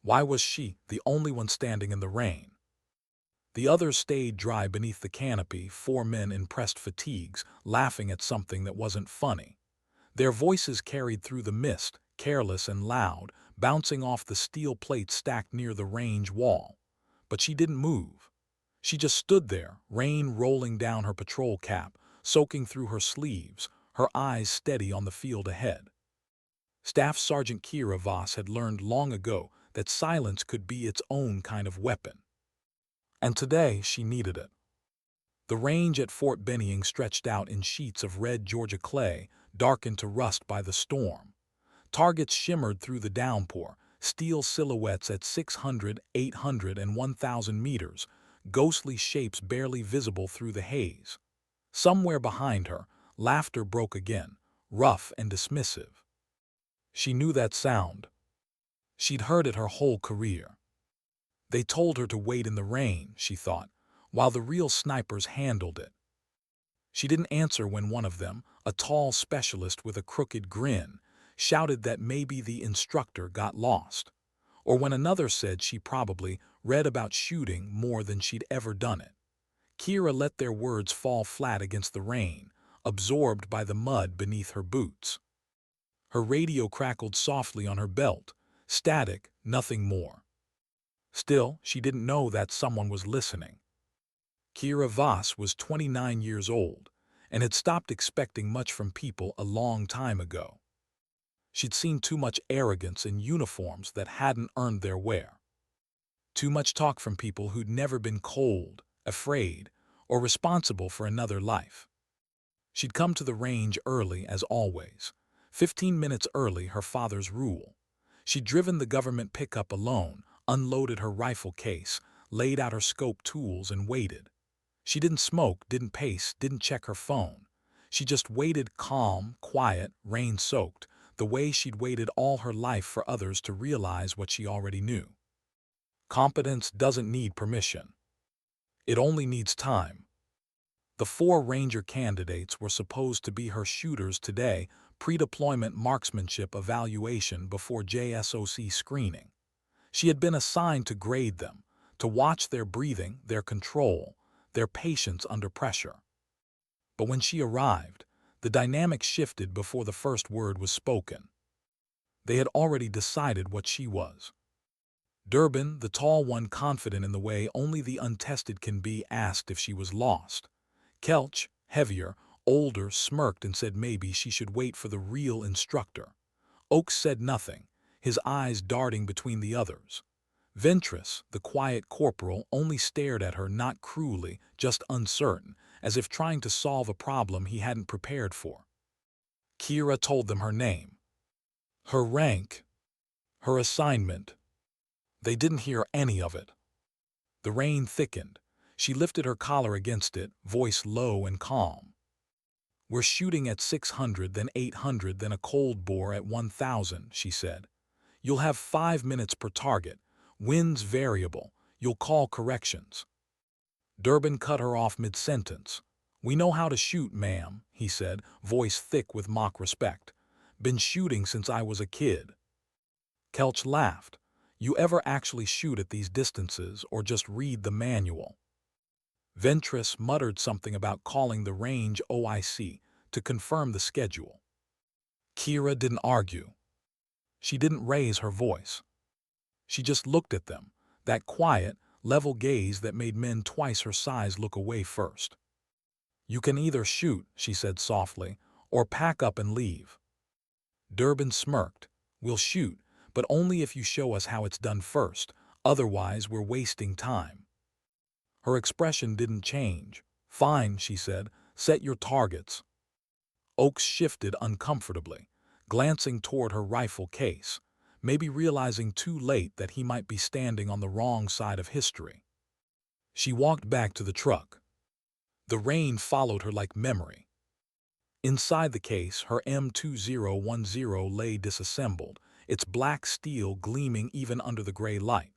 Why was she the only one standing in the rain? The others stayed dry beneath the canopy, four men in pressed fatigues, laughing at something that wasn't funny. Their voices carried through the mist, careless and loud, bouncing off the steel plates stacked near the range wall. But she didn't move. She just stood there, rain rolling down her patrol cap, soaking through her sleeves, her eyes steady on the field ahead. Staff Sergeant Kira Voss had learned long ago that silence could be its own kind of weapon. And today she needed it. The range at Fort Benning stretched out in sheets of red Georgia clay, darkened to rust by the storm. Targets shimmered through the downpour, steel silhouettes at 600, 800, and 1,000 meters, ghostly shapes barely visible through the haze. Somewhere behind her, laughter broke again, rough and dismissive. She knew that sound. She'd heard it her whole career. They told her to wait in the rain, she thought, while the real snipers handled it. She didn't answer when one of them, a tall specialist with a crooked grin, shouted that maybe the instructor got lost, or when another said she probably read about shooting more than she'd ever done it. Kira let their words fall flat against the rain, absorbed by the mud beneath her boots. Her radio crackled softly on her belt, static, nothing more. Still, she didn't know that someone was listening. Kira Voss was 29 years old and had stopped expecting much from people a long time ago. She'd seen too much arrogance in uniforms that hadn't earned their wear. Too much talk from people who'd never been cold, afraid, or responsible for another life. She'd come to the range early as always, 15 minutes early, her father's rule. She'd driven the government pickup alone, unloaded her rifle case, laid out her scope tools, and waited. She didn't smoke, didn't pace, didn't check her phone. She just waited, calm, quiet, rain-soaked, the way she'd waited all her life for others to realize what she already knew. Competence doesn't need permission. It only needs time. The four Ranger candidates were supposed to be her shooters today, pre-deployment marksmanship evaluation before JSOC screening. She had been assigned to grade them, to watch their breathing, their control, their patience under pressure. But when she arrived, the dynamic shifted before the first word was spoken. They had already decided what she was. Durbin, the tall one confident in the way only the untested can be, asked if she was lost. Kelch, heavier, older, smirked and said maybe she should wait for the real instructor. Oakes said nothing, his eyes darting between the others. Ventress, the quiet corporal, only stared at her, not cruelly, just uncertain, as if trying to solve a problem he hadn't prepared for. Kira told them her name, her rank, her assignment. They didn't hear any of it. The rain thickened. She lifted her collar against it, voice low and calm. "We're shooting at 600, then 800, then a cold bore at 1,000, she said. "You'll have 5 minutes per target. Wind's variable. You'll call corrections." Durbin cut her off mid-sentence. "We know how to shoot, ma'am," he said, voice thick with mock respect. "Been shooting since I was a kid." Kelch laughed. "You ever actually shoot at these distances or just read the manual?" Ventress muttered something about calling the range OIC to confirm the schedule. Kira didn't argue. She didn't raise her voice. She just looked at them, that quiet, level gaze that made men twice her size look away first. "You can either shoot," she said softly, "or pack up and leave." Durbin smirked. "We'll shoot, but only if you show us how it's done first. Otherwise, we're wasting time." Her expression didn't change. "Fine," she said. "Set your targets." Oakes shifted uncomfortably, glancing toward her rifle case, maybe realizing too late that he might be standing on the wrong side of history. She walked back to the truck. The rain followed her like memory. Inside the case, her M2010 lay disassembled, its black steel gleaming even under the gray light.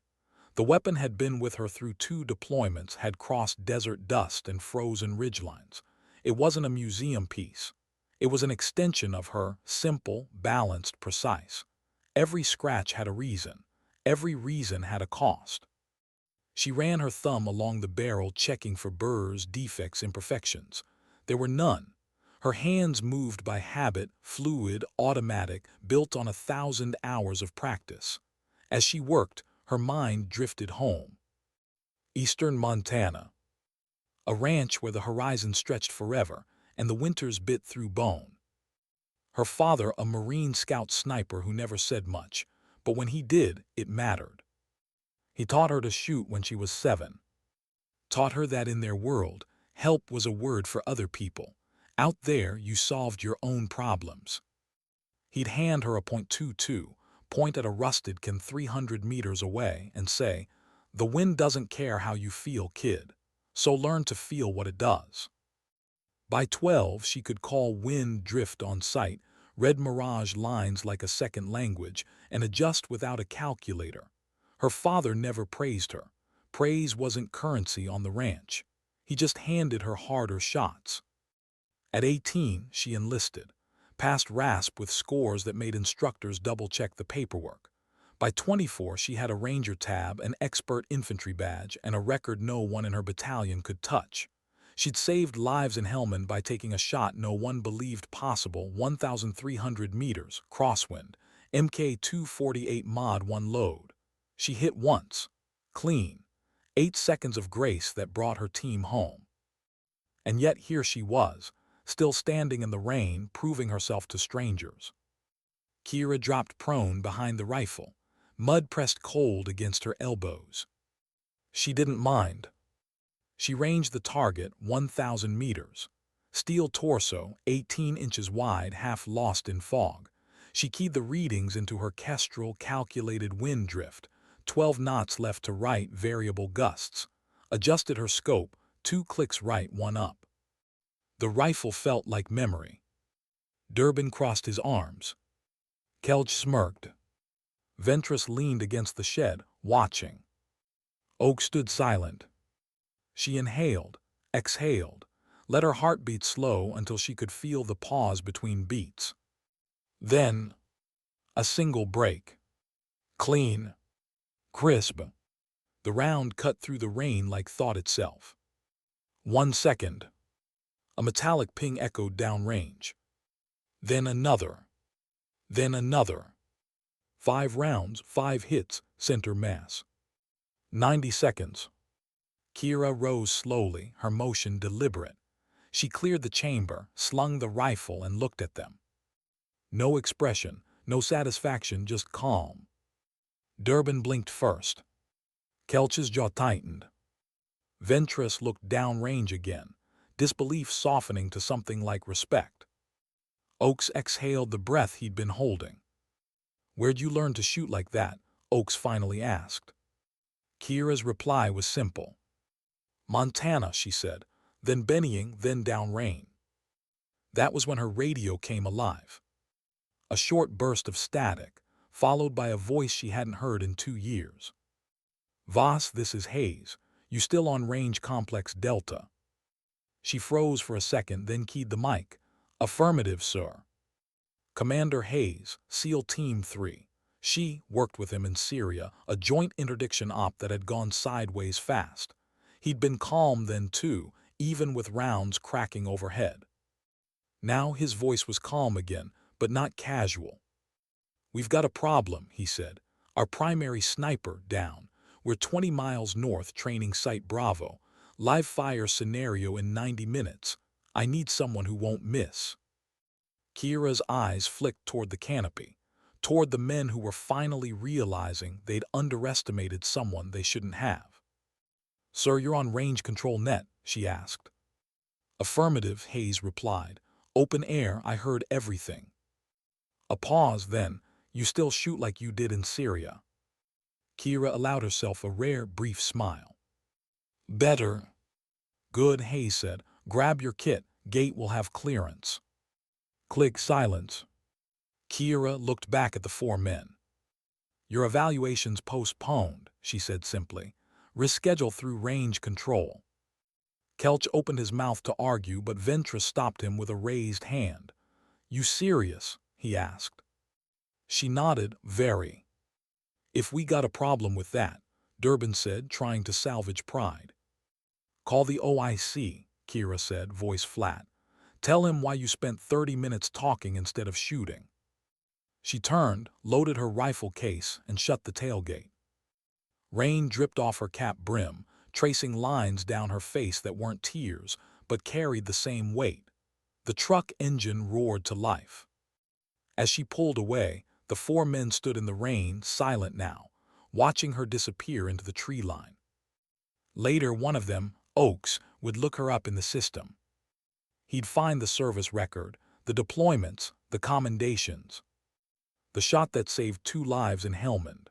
The weapon had been with her through 2 deployments, had crossed desert dust and frozen ridgelines. It wasn't a museum piece. It was an extension of her, simple, balanced, precise. Every scratch had a reason. Every reason had a cost. She ran her thumb along the barrel, checking for burrs, defects, imperfections. There were none. Her hands moved by habit, fluid, automatic, built on 1,000 hours of practice. As she worked, her mind drifted home. Eastern Montana, a ranch where the horizon stretched forever and the winters bit through bone. Her father, a Marine Scout sniper who never said much, but when he did, it mattered. He taught her to shoot when she was 7. Taught her that in their world, help was a word for other people. Out there, you solved your own problems. He'd hand her a .22, point at a rusted can 300 meters away, and say, "The wind doesn't care how you feel, kid, so learn to feel what it does." By 12, she could call wind drift on sight, read mirage lines like a second language, and adjust without a calculator. Her father never praised her. Praise wasn't currency on the ranch. He just handed her harder shots. At 18, she enlisted, passed RASP with scores that made instructors double-check the paperwork. By 24, she had a Ranger tab, an expert infantry badge, and a record no one in her battalion could touch. She'd saved lives in Helmand by taking a shot no one believed possible, 1,300 meters, crosswind, Mk248 Mod 1 load. She hit once, clean, 8 seconds of grace that brought her team home. And yet here she was, still standing in the rain, proving herself to strangers. Kira dropped prone behind the rifle, mud pressed cold against her elbows. She didn't mind. She ranged the target 1,000 meters. Steel torso, 18 inches wide, half lost in fog. She keyed the readings into her Kestrel calculated wind drift, 12 knots left to right, variable gusts. Adjusted her scope, 2 clicks right, 1 up. The rifle felt like memory. Durbin crossed his arms. Kelch smirked. Ventress leaned against the shed, watching. Oak stood silent. She inhaled, exhaled, let her heartbeat slow until she could feel the pause between beats. Then, a single break. Clean. Crisp. The round cut through the rain like thought itself. 1 second. A metallic ping echoed downrange. Then another. Then another. 5 rounds, 5 hits, center mass. 90 seconds. Kira rose slowly, her motion deliberate. She cleared the chamber, slung the rifle, and looked at them. No expression, no satisfaction, just calm. Durbin blinked first. Kelch's jaw tightened. Ventress looked downrange again, disbelief softening to something like respect. Oakes exhaled the breath he'd been holding. "Where'd you learn to shoot like that?" Oakes finally asked. Kira's reply was simple. "Montana," she said, "then Bennying, then downrain." That was when her radio came alive. A short burst of static, followed by a voice she hadn't heard in 2 years. "Voss, this is Hayes. You still on range complex Delta?" She froze for a second, then keyed the mic. "Affirmative, sir." Commander Hayes, SEAL Team 3. She worked with him in Syria, a joint interdiction op that had gone sideways fast. He'd been calm then too, even with rounds cracking overhead. Now his voice was calm again, but not casual. "We've got a problem," he said. "Our primary sniper down. We're 20 miles north, training Site Bravo. Live fire scenario in 90 minutes. I need someone who won't miss." Kira's eyes flicked toward the canopy, toward the men who were finally realizing they'd underestimated someone they shouldn't have. "Sir, you're on range control net?" she asked. "Affirmative," Hayes replied. "Open air, I heard everything." A pause, then, "You still shoot like you did in Syria?" Kira allowed herself a rare, brief smile. "Better." "Good," Hayes said. "Grab your kit, gate will have clearance." Click silence. Kira looked back at the 4 men. "Your evaluation's postponed," she said simply. "Reschedule through range control." Kelch opened his mouth to argue, but Ventress stopped him with a raised hand. "You serious?" he asked. She nodded, "Very." If we got a problem with that, Durbin said, trying to salvage pride. Call the OIC, Kira said, voice flat. Tell him why you spent 30 minutes talking instead of shooting. She turned, loaded her rifle case, and shut the tailgate. Rain dripped off her cap brim, tracing lines down her face that weren't tears, but carried the same weight. The truck engine roared to life. As she pulled away, the four men stood in the rain, silent now, watching her disappear into the tree line. Later, one of them, Oakes, would look her up in the system. He'd find the service record, the deployments, the commendations, the shot that saved 2 lives in Helmand.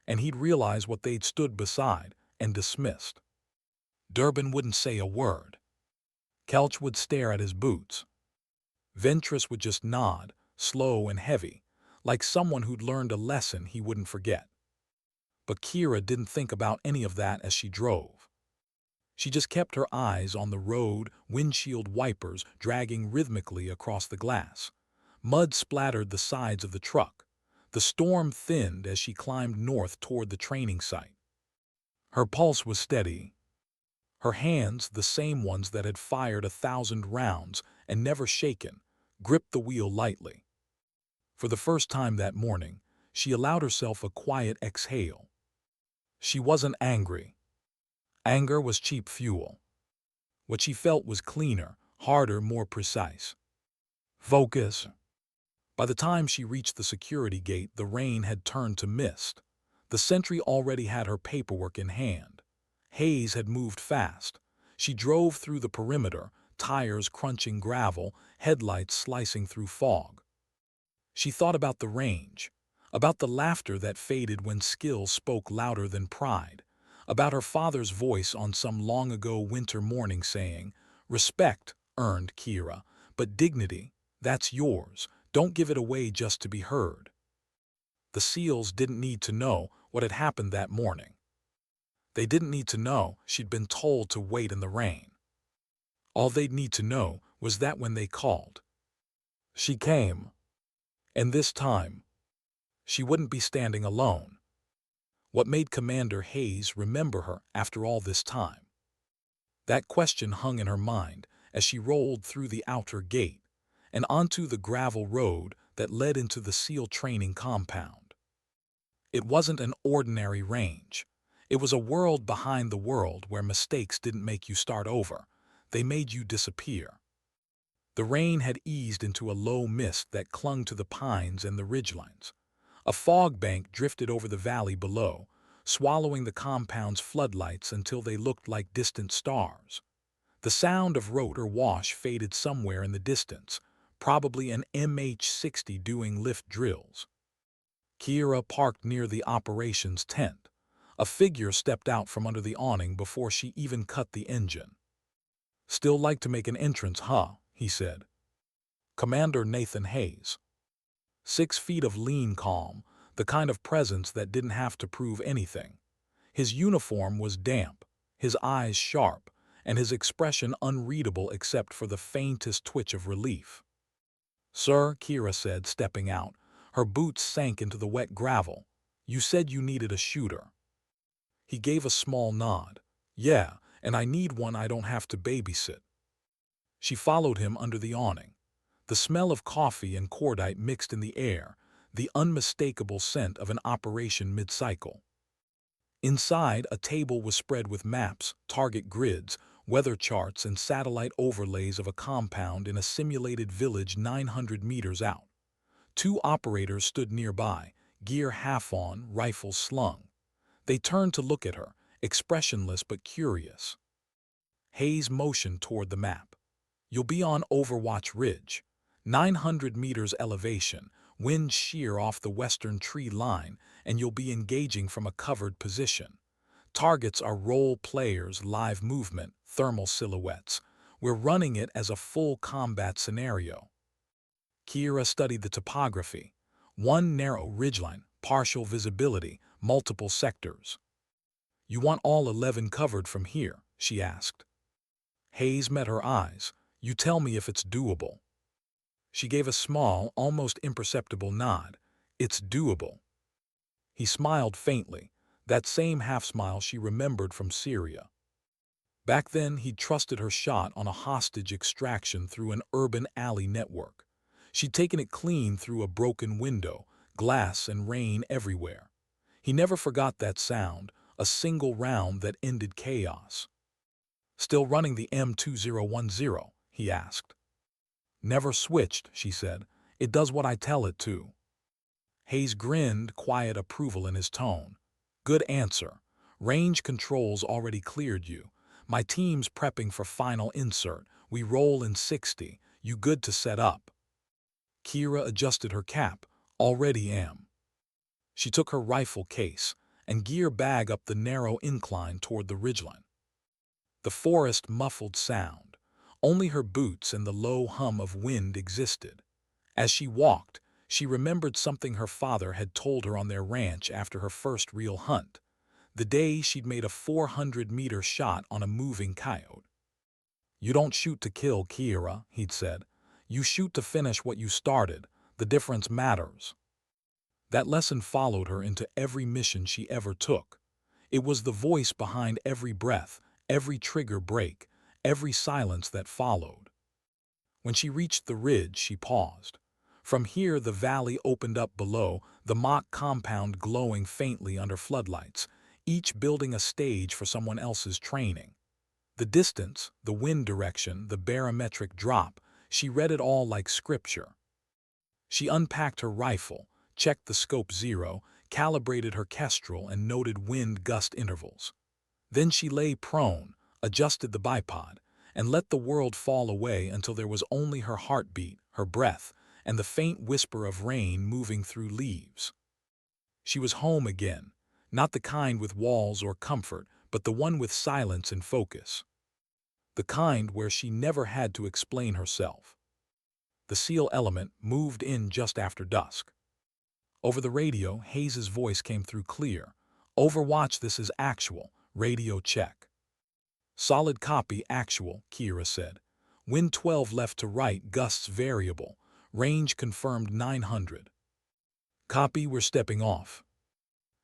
And he'd realize what they'd stood beside and dismissed. Durbin wouldn't say a word. Kelch would stare at his boots. Ventress would just nod, slow and heavy, like someone who'd learned a lesson he wouldn't forget. But Kira didn't think about any of that as she drove. She just kept her eyes on the road, windshield wipers dragging rhythmically across the glass. Mud splattered the sides of the truck. The storm thinned as she climbed north toward the training site. Her pulse was steady. Her hands, the same ones that had fired 1,000 rounds and never shaken, gripped the wheel lightly. For the first time that morning, she allowed herself a quiet exhale. She wasn't angry. Anger was cheap fuel. What she felt was cleaner, harder, more precise. Focus. By the time she reached the security gate, the rain had turned to mist. The sentry already had her paperwork in hand. Hayes had moved fast. She drove through the perimeter, tires crunching gravel, headlights slicing through fog. She thought about the range, about the laughter that faded when skill spoke louder than pride, about her father's voice on some long-ago winter morning saying, "Respect, earned, Kira, but dignity, that's yours. Don't give it away just to be heard." The SEALs didn't need to know what had happened that morning. They didn't need to know she'd been told to wait in the rain. All they'd need to know was that when they called, she came. And this time, she wouldn't be standing alone. What made Commander Hayes remember her after all this time? That question hung in her mind as she rolled through the outer gate and onto the gravel road that led into the SEAL training compound. It wasn't an ordinary range. It was a world behind the world where mistakes didn't make you start over. They made you disappear. The rain had eased into a low mist that clung to the pines and the ridgelines. A fog bank drifted over the valley below, swallowing the compound's floodlights until they looked like distant stars. The sound of rotor wash faded somewhere in the distance, probably an MH-60 doing lift drills. Kira parked near the operations tent. A figure stepped out from under the awning before she even cut the engine. "Still like to make an entrance, huh?" he said. Commander Nathan Hayes. 6 feet of lean calm, the kind of presence that didn't have to prove anything. His uniform was damp, his eyes sharp, and his expression unreadable except for the faintest twitch of relief. "Sir," Kira said, stepping out. Her boots sank into the wet gravel. "You said you needed a shooter." He gave a small nod. "Yeah, and I need one I don't have to babysit." She followed him under the awning. The smell of coffee and cordite mixed in the air, the unmistakable scent of an operation mid-cycle. Inside, a table was spread with maps, target grids, weather charts, and satellite overlays of a compound in a simulated village 900 meters out. 2 operators stood nearby, gear half on, rifles slung. They turned to look at her, expressionless but curious. Hayes motioned toward the map. "You'll be on Overwatch Ridge. 900 meters elevation, wind shear off the western tree line, and you'll be engaging from a covered position. Targets are role players, live movement, thermal silhouettes. We're running it as a full combat scenario." Kira studied the topography. 1 narrow ridgeline, partial visibility, multiple sectors. "You want all 11 covered from here?" she asked. Hayes met her eyes. "You tell me if it's doable." She gave a small, almost imperceptible nod. "It's doable." He smiled faintly, that same half-smile she remembered from Syria. Back then, he'd trusted her shot on a hostage extraction through an urban alley network. She'd taken it clean through a broken window, glass and rain everywhere. He never forgot that sound, a single round that ended chaos. "Still running the M2010, he asked. "Never switched," she said. "It does what I tell it to." Hayes grinned, quiet approval in his tone. "Good answer. Range controls already cleared you. My team's prepping for final insert. We roll in 60. You good to set up?" Kira adjusted her cap. "Already am." She took her rifle case and gear bag up the narrow incline toward the ridgeline. The forest muffled sound. Only her boots and the low hum of wind existed. As she walked, she remembered something her father had told her on their ranch after her first real hunt, the day she'd made a 400-meter shot on a moving coyote. "You don't shoot to kill, Kira," he'd said. "You shoot to finish what you started. The difference matters." That lesson followed her into every mission she ever took. It was the voice behind every breath, every trigger break, every silence that followed. When she reached the ridge, she paused. From here, the valley opened up below, the mock compound glowing faintly under floodlights, each building a stage for someone else's training. The distance, the wind direction, the barometric drop, she read it all like scripture. She unpacked her rifle, checked the scope 0, calibrated her kestrel, and noted wind gust intervals. Then she lay prone, adjusted the bipod, and let the world fall away until there was only her heartbeat, her breath, and the faint whisper of rain moving through leaves. She was home again, not the kind with walls or comfort, but the one with silence and focus. The kind where she never had to explain herself. The SEAL element moved in just after dusk. Over the radio, Hayes's voice came through clear. "Overwatch, this is actual. Radio check." "Solid copy, actual," Kira said. "Wind 12 left to right, gusts variable. Range confirmed 900. "Copy, we're stepping off."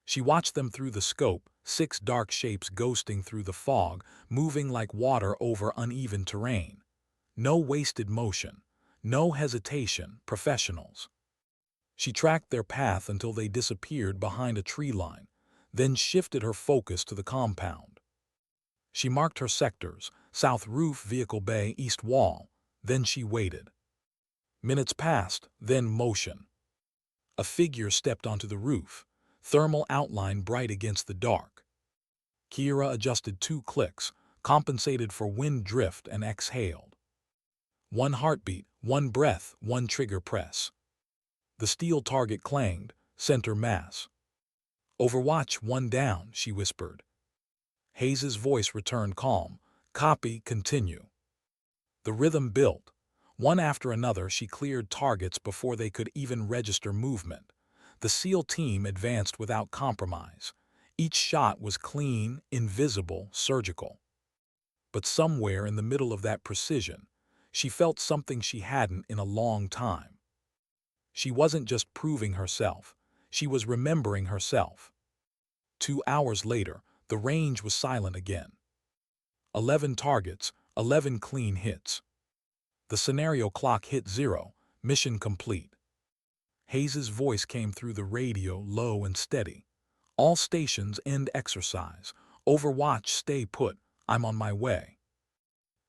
She watched them through the scope, 6 dark shapes ghosting through the fog, moving like water over uneven terrain. No wasted motion. No hesitation, professionals. She tracked their path until they disappeared behind a tree line, then shifted her focus to the compound. She marked her sectors, south roof, vehicle bay, east wall. Then she waited. Minutes passed, then motion. A figure stepped onto the roof, thermal outline bright against the dark. Kira adjusted 2 clicks, compensated for wind drift, and exhaled. 1 heartbeat, 1 breath, 1 trigger press. The steel target clanged, center mass. "Overwatch, 1 down," she whispered. Hayes's voice returned calm. "Copy, continue." The rhythm built. One after another, she cleared targets before they could even register movement. The SEAL team advanced without compromise. Each shot was clean, invisible, surgical. But somewhere in the middle of that precision, she felt something she hadn't in a long time. She wasn't just proving herself, she was remembering herself. 2 hours later, the range was silent again. 11 targets, 11 clean hits. The scenario clock hit 0, mission complete. Hayes's voice came through the radio, low and steady. "All stations end exercise. Overwatch, stay put. I'm on my way."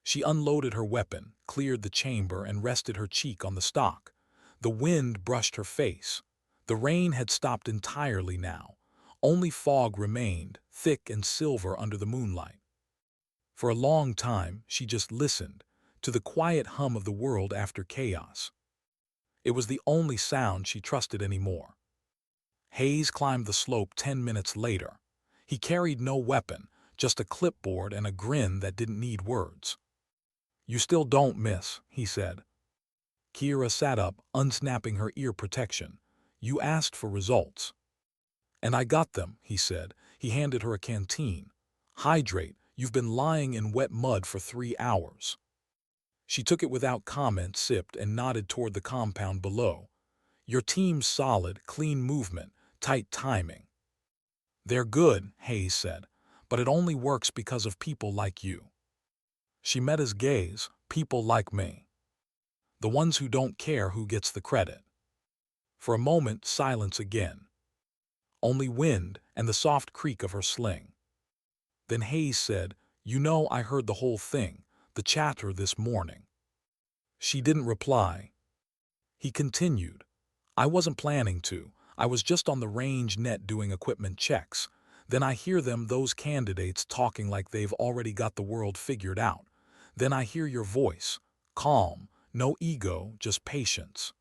She unloaded her weapon, cleared the chamber, and rested her cheek on the stock. The wind brushed her face. The rain had stopped entirely now. Only fog remained, thick and silver under the moonlight. For a long time, she just listened, to the quiet hum of the world after chaos. It was the only sound she trusted anymore. Hayes climbed the slope 10 minutes later. He carried no weapon, just a clipboard and a grin that didn't need words. "You still don't miss," he said. Kira sat up, unsnapping her ear protection. "You asked for results." "And I got them," he said. He handed her a canteen. "Hydrate, you've been lying in wet mud for 3 hours." She took it without comment, sipped, and nodded toward the compound below. "Your team's solid, clean movement, tight timing." They're good, Hayes said, but it only works because of people like you. She met his gaze, people like me. The ones who don't care who gets the credit. For a moment, silence again. Only wind and the soft creak of her sling. Then Hayes said, "You know, I heard the whole thing, the chatter this morning." She didn't reply. He continued, "I wasn't planning to. I was just on the range net doing equipment checks. Then I hear those candidates talking like they've already got the world figured out. Then I hear your voice, calm, no ego, just patience."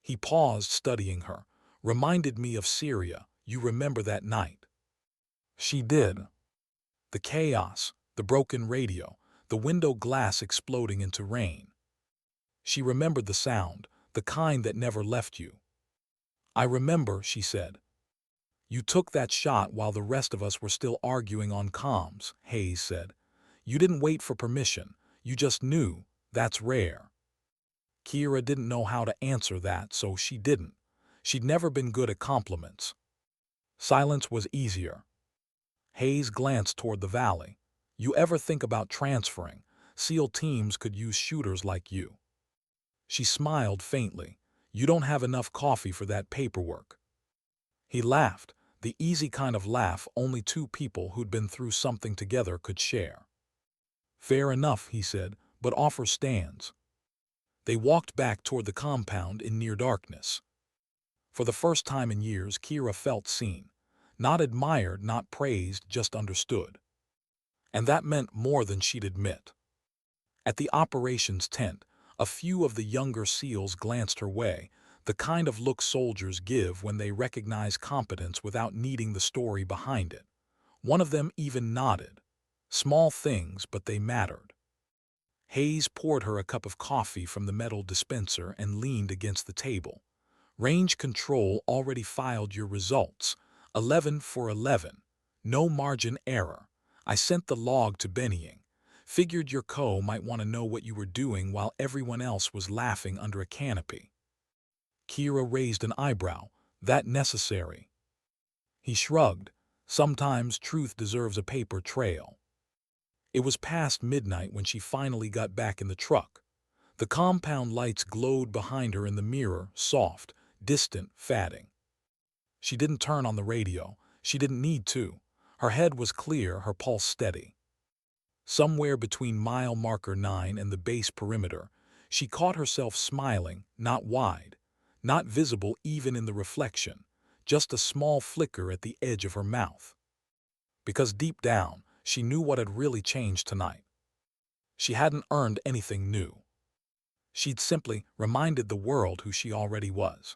He paused, studying her. "Reminded me of Syria. You remember that night?" She did. The chaos, the broken radio, the window glass exploding into rain. She remembered the sound, the kind that never left you. "I remember," she said. "You took that shot while the rest of us were still arguing on comms," Hayes said. "You didn't wait for permission. You just knew. That's rare." Kira didn't know how to answer that, so she didn't. She'd never been good at compliments. Silence was easier. Hayes glanced toward the valley. "You ever think about transferring? SEAL teams could use shooters like you." She smiled faintly. "You don't have enough coffee for that paperwork." He laughed, the easy kind of laugh only two people who'd been through something together could share. "Fair enough," he said, "but offer stands." They walked back toward the compound in near darkness. For the first time in years, Kira felt seen. Not admired, not praised, just understood. And that meant more than she'd admit. At the operations tent, a few of the younger SEALs glanced her way, the kind of look soldiers give when they recognize competence without needing the story behind it. One of them even nodded. Small things, but they mattered. Hayes poured her a cup of coffee from the metal dispenser and leaned against the table. "Range control already filed your results. 11 for 11. No margin error. I sent the log to Bennying. Figured your co might want to know what you were doing while everyone else was laughing under a canopy." Kira raised an eyebrow. "That necessary?" He shrugged. "Sometimes truth deserves a paper trail." It was past midnight when she finally got back in the truck. The compound lights glowed behind her in the mirror, soft, distant, fatting. She didn't turn on the radio. She didn't need to. Her head was clear, her pulse steady. Somewhere between mile marker 9 and the base perimeter, she caught herself smiling, not wide, not visible even in the reflection, just a small flicker at the edge of her mouth. Because deep down, she knew what had really changed tonight. She hadn't earned anything new. She'd simply reminded the world who she already was.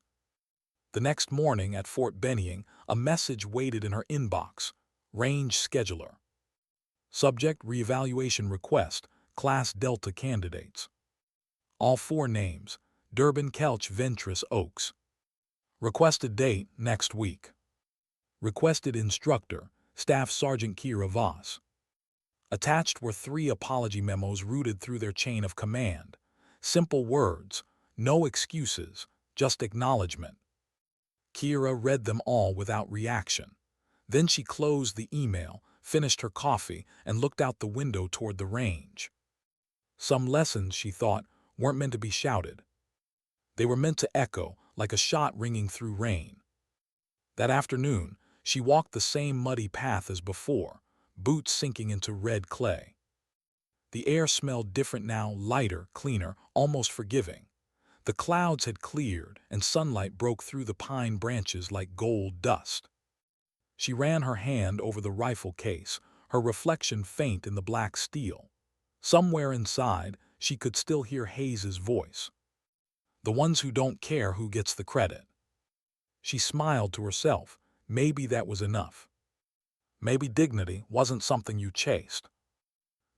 The next morning at Fort Bennying, a message waited in her inbox. Range scheduler. Subject: reevaluation request, Class Delta candidates. All 4 names: Durbin, Kelch, Ventris, Oaks. Requested date: next week. Requested instructor: Staff Sergeant Kira Voss. Attached were 3 apology memos routed through their chain of command. Simple words, no excuses, just acknowledgement. Kira read them all without reaction. Then she closed the email, finished her coffee, and looked out the window toward the range. Some lessons, she thought, weren't meant to be shouted. They were meant to echo, like a shot ringing through rain. That afternoon, she walked the same muddy path as before, boots sinking into red clay. The air smelled different now, lighter, cleaner, almost forgiving. The clouds had cleared, and sunlight broke through the pine branches like gold dust. She ran her hand over the rifle case, her reflection faint in the black steel. Somewhere inside, she could still hear Hayes's voice. "The ones who don't care who gets the credit." She smiled to herself. Maybe that was enough. Maybe dignity wasn't something you chased.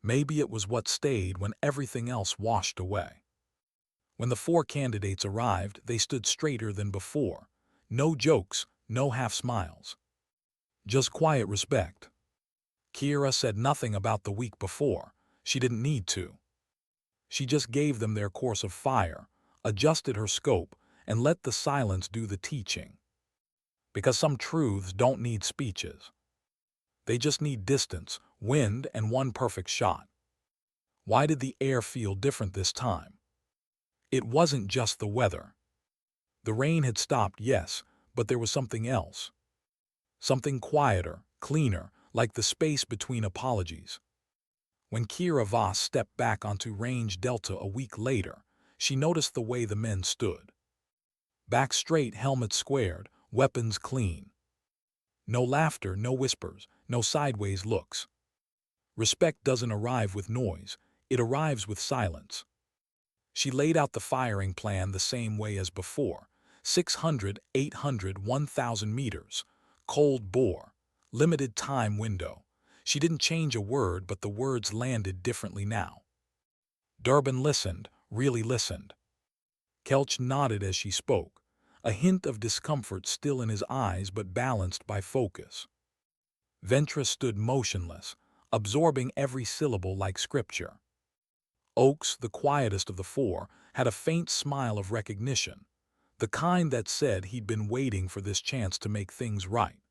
Maybe it was what stayed when everything else washed away. When the 4 candidates arrived, they stood straighter than before. No jokes, no half-smiles. Just quiet respect. Kira said nothing about the week before. She didn't need to. She just gave them their course of fire, adjusted her scope, and let the silence do the teaching. Because some truths don't need speeches. They just need distance, wind, and one perfect shot. Why did the air feel different this time? It wasn't just the weather. The rain had stopped, yes, but there was something else. Something quieter, cleaner, like the space between apologies. When Kira Voss stepped back onto Range Delta a week later, she noticed the way the men stood. Back straight, helmets squared, weapons clean. No laughter, no whispers, no sideways looks. Respect doesn't arrive with noise, it arrives with silence. She laid out the firing plan the same way as before: 600, 800, 1,000 meters, cold bore, limited time window. She didn't change a word, but the words landed differently now. Durbin listened, really listened. Kelch nodded as she spoke, a hint of discomfort still in his eyes but balanced by focus. Ventress stood motionless, absorbing every syllable like scripture. Oakes, the quietest of the four, had a faint smile of recognition, the kind that said he'd been waiting for this chance to make things right.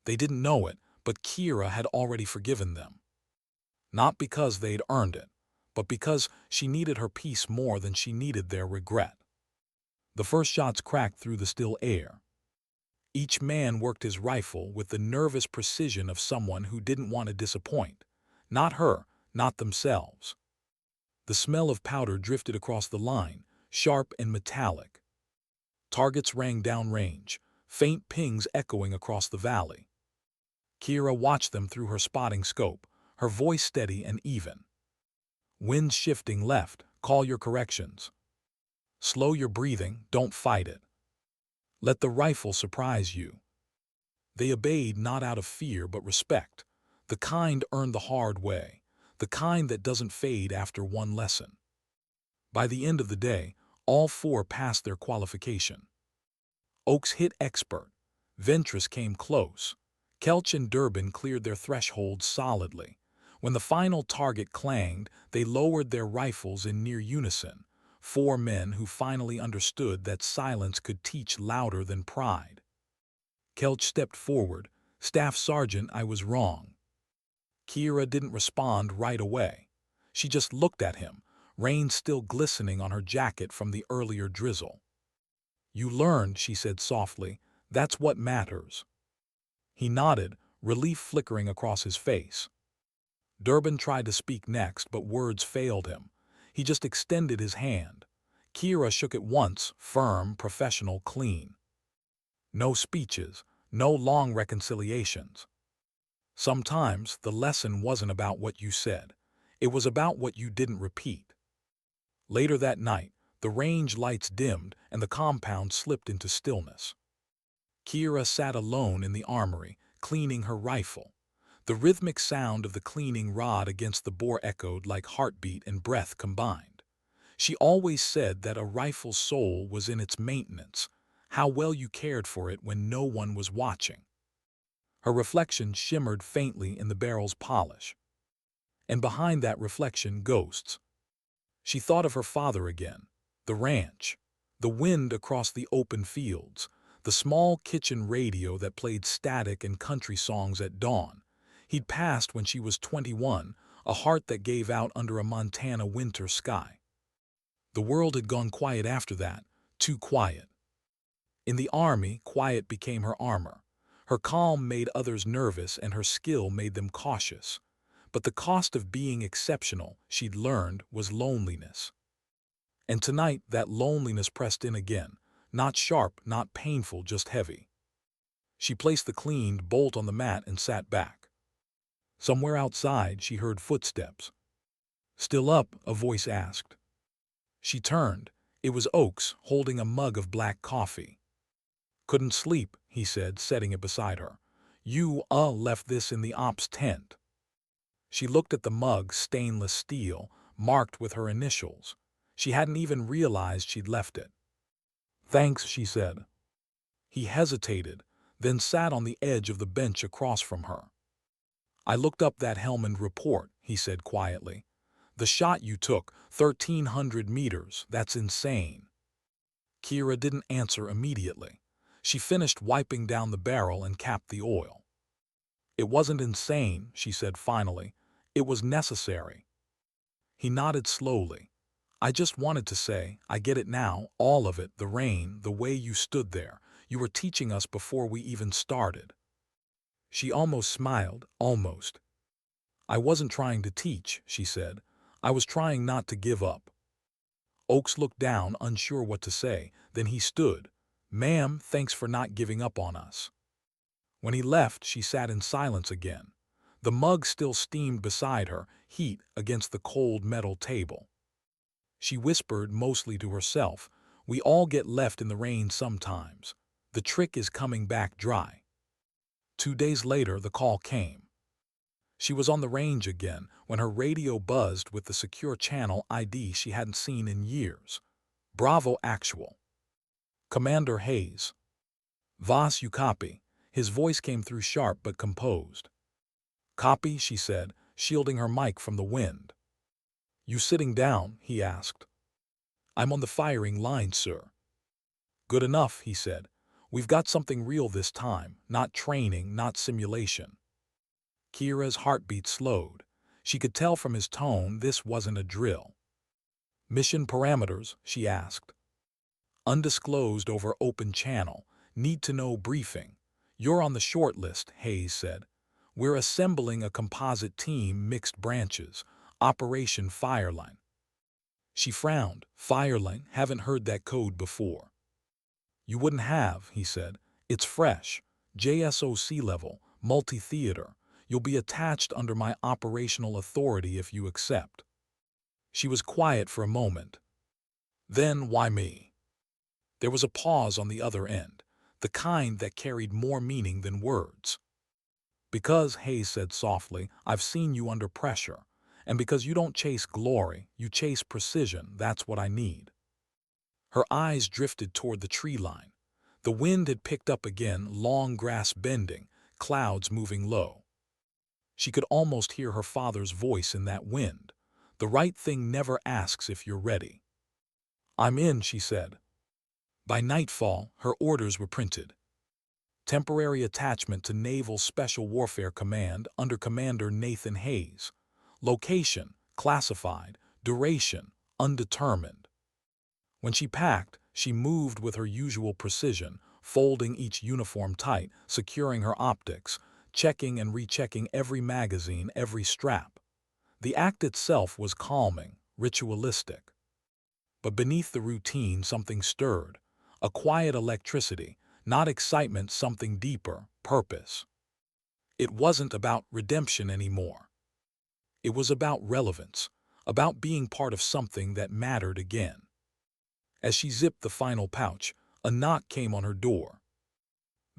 They didn't know it, but Kira had already forgiven them. Not because they'd earned it, but because she needed her peace more than she needed their regret. The first shots cracked through the still air. Each man worked his rifle with the nervous precision of someone who didn't want to disappoint. Not her, not themselves. The smell of powder drifted across the line, sharp and metallic. Targets rang downrange, faint pings echoing across the valley. Kira watched them through her spotting scope, her voice steady and even. Wind shifting left, call your corrections. Slow your breathing, don't fight it. Let the rifle surprise you. They obeyed not out of fear but respect, the kind earned the hard way, the kind that doesn't fade after one lesson. By the end of the day, all four passed their qualification. Oakes hit expert. Ventress came close. Kelch and Durbin cleared their thresholds solidly. When the final target clanged, they lowered their rifles in near unison. Four men who finally understood that silence could teach louder than pride. Kelch stepped forward. Staff Sergeant, I was wrong. Kira didn't respond right away. She just looked at him, rain still glistening on her jacket from the earlier drizzle. You learned, she said softly. That's what matters. He nodded, relief flickering across his face. Durbin tried to speak next, but words failed him. He just extended his hand. Kira shook it once, firm, professional, clean. No speeches, no long reconciliations. Sometimes the lesson wasn't about what you said. It was about what you didn't repeat. Later that night, the range lights dimmed and the compound slipped into stillness. Kira sat alone in the armory, cleaning her rifle. The rhythmic sound of the cleaning rod against the bore echoed like heartbeat and breath combined. She always said that a rifle's soul was in its maintenance, how well you cared for it when no one was watching. Her reflection shimmered faintly in the barrel's polish. And behind that reflection, ghosts. She thought of her father again, the ranch, the wind across the open fields, the small kitchen radio that played static and country songs at dawn. He'd passed when she was 21, a heart that gave out under a Montana winter sky. The world had gone quiet after that, too quiet. In the army, quiet became her armor. Her calm made others nervous and her skill made them cautious. But the cost of being exceptional, she'd learned, was loneliness. And tonight that loneliness pressed in again, not sharp, not painful, just heavy. She placed the cleaned bolt on the mat and sat back. Somewhere outside she heard footsteps. Still up? A voice asked. She turned. It was Oakes, holding a mug of black coffee. Couldn't sleep, he said, setting it beside her. You, left this in the ops tent. She looked at the mug, stainless steel, marked with her initials. She hadn't even realized she'd left it. Thanks, she said. He hesitated, then sat on the edge of the bench across from her. I looked up that Helmand report, he said quietly. The shot you took, 1,300 meters, that's insane. Kira didn't answer immediately. She finished wiping down the barrel and capped the oil. It wasn't insane, she said finally. It was necessary. He nodded slowly. I just wanted to say, I get it now, all of it, the rain, the way you stood there. You were teaching us before we even started. She almost smiled, almost. I wasn't trying to teach, she said. I was trying not to give up. Oakes looked down, unsure what to say. Then he stood. Ma'am, thanks for not giving up on us. When he left, she sat in silence again. The mug still steamed beside her, heat against the cold metal table. She whispered, mostly to herself, we all get left in the rain sometimes. The trick is coming back dry. 2 days later, the call came. She was on the range again when her radio buzzed with the secure channel ID she hadn't seen in years. Bravo Actual. Commander Hayes. Voss, you copy? His voice came through sharp but composed. Copy, she said, shielding her mic from the wind. You sitting down? He asked. I'm on the firing line, sir. Good enough, he said. We've got something real this time, not training, not simulation. Kira's heartbeat slowed. She could tell from his tone this wasn't a drill. Mission parameters, she asked. Undisclosed over open channel. Need to know briefing. You're on the short list, Hayes said. We're assembling a composite team, mixed branches. Operation Fireline. She frowned. Fireline, haven't heard that code before. You wouldn't have, he said. It's fresh. JSOC level, multi-theater. You'll be attached under my operational authority if you accept. She was quiet for a moment. Then why me? There was a pause on the other end, the kind that carried more meaning than words. Because, Hayes said softly, I've seen you under pressure. And because you don't chase glory, you chase precision, that's what I need. Her eyes drifted toward the tree line. The wind had picked up again, long grass bending, clouds moving low. She could almost hear her father's voice in that wind. The right thing never asks if you're ready. I'm in, she said. By nightfall, her orders were printed. Temporary attachment to Naval Special Warfare Command under Commander Nathan Hayes. Location, classified. Duration, undetermined. When she packed, she moved with her usual precision, folding each uniform tight, securing her optics, checking and rechecking every magazine, every strap. The act itself was calming, ritualistic. But beneath the routine, something stirred. A quiet electricity, not excitement, something deeper, purpose. It wasn't about redemption anymore. It was about relevance, about being part of something that mattered again. As she zipped the final pouch, a knock came on her door.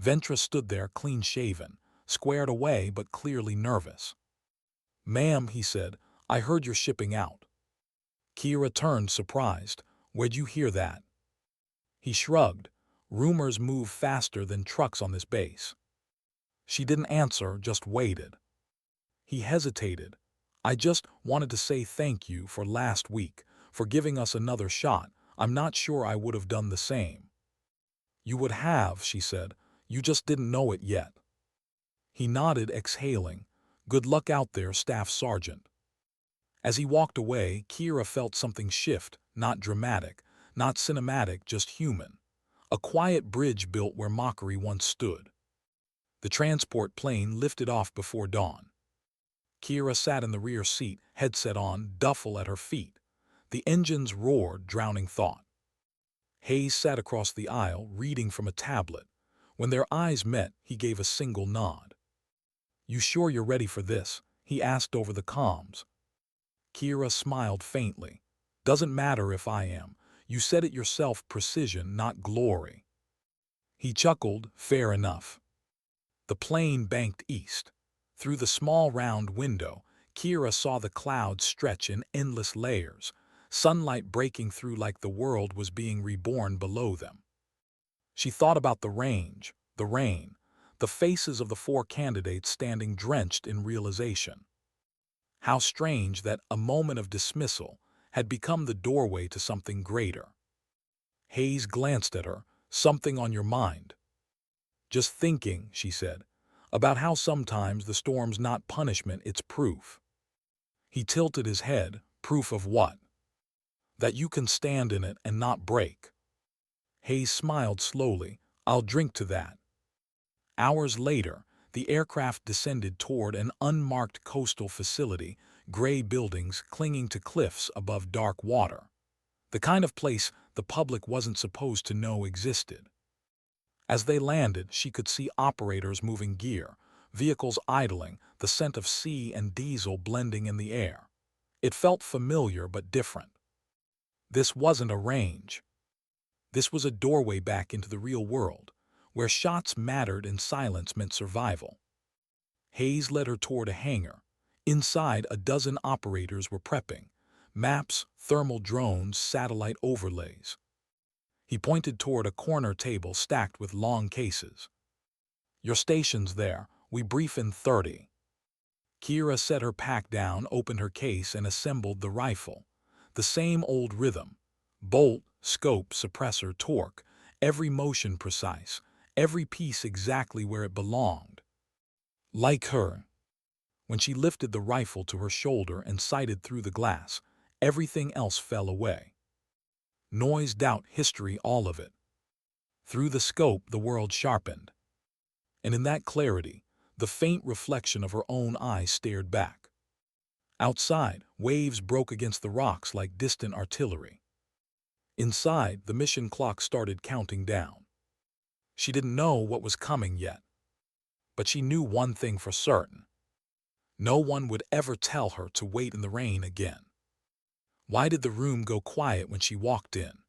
Ventra stood there, clean-shaven, squared away but clearly nervous. Ma'am, he said, I heard you're shipping out. Kira turned, surprised. Where'd you hear that? He shrugged. Rumors move faster than trucks on this base. She didn't answer, just waited. He hesitated. I just wanted to say thank you for last week, for giving us another shot. I'm not sure I would have done the same. You would have, she said. You just didn't know it yet. He nodded, exhaling. Good luck out there, Staff Sergeant. As he walked away, Kira felt something shift, not dramatic, not cinematic, just human. A quiet bridge built where mockery once stood. The transport plane lifted off before dawn. Kira sat in the rear seat, headset on, duffel at her feet. The engines roared, drowning thought. Hayes sat across the aisle, reading from a tablet. When their eyes met, he gave a single nod. You sure you're ready for this? He asked over the comms. Kira smiled faintly. Doesn't matter if I am. You said it yourself, precision, not glory. He chuckled, fair enough. The plane banked east. Through the small round window, Kira saw the clouds stretch in endless layers, sunlight breaking through like the world was being reborn below them. She thought about the range, the rain, the faces of the 4 candidates standing drenched in realization. How strange that a moment of dismissal had become the doorway to something greater. Hayes glanced at her. Something on your mind? "Just thinking," she said, "about how sometimes the storm's not punishment, it's proof." He tilted his head. "Proof of what?" "That you can stand in it and not break." Hayes smiled slowly. "I'll drink to that." Hours later, the aircraft descended toward an unmarked coastal facility, gray buildings clinging to cliffs above dark water. The kind of place the public wasn't supposed to know existed. As they landed, she could see operators moving gear, vehicles idling, the scent of sea and diesel blending in the air. It felt familiar but different. This wasn't a range. This was a doorway back into the real world, where shots mattered and silence meant survival. Hayes led her toward a hangar. Inside, a dozen operators were prepping. Maps, thermal drones, satellite overlays. He pointed toward a corner table stacked with long cases. "Your station's there. We brief in 30. Kira set her pack down, opened her case, and assembled the rifle. The same old rhythm. Bolt, scope, suppressor, torque. Every motion precise. Every piece exactly where it belonged. Like her. When she lifted the rifle to her shoulder and sighted through the glass, everything else fell away. Noise, doubt, history, all of it. Through the scope, the world sharpened. And in that clarity, the faint reflection of her own eyes stared back. Outside, waves broke against the rocks like distant artillery. Inside, the mission clock started counting down. She didn't know what was coming yet. But she knew one thing for certain. No one would ever tell her to wait in the rain again. Why did the room go quiet when she walked in?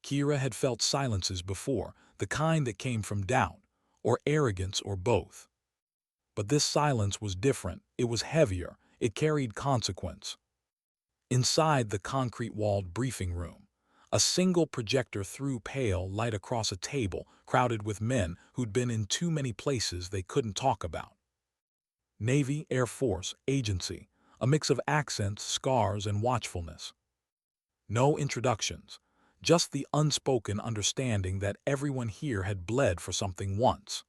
Kira had felt silences before, the kind that came from doubt, or arrogance, or both. But this silence was different. It was heavier. It carried consequence. Inside the concrete-walled briefing room, a single projector threw pale light across a table crowded with men who'd been in too many places they couldn't talk about. Navy, Air Force, agency, a mix of accents, scars, and watchfulness. No introductions, just the unspoken understanding that everyone here had bled for something once.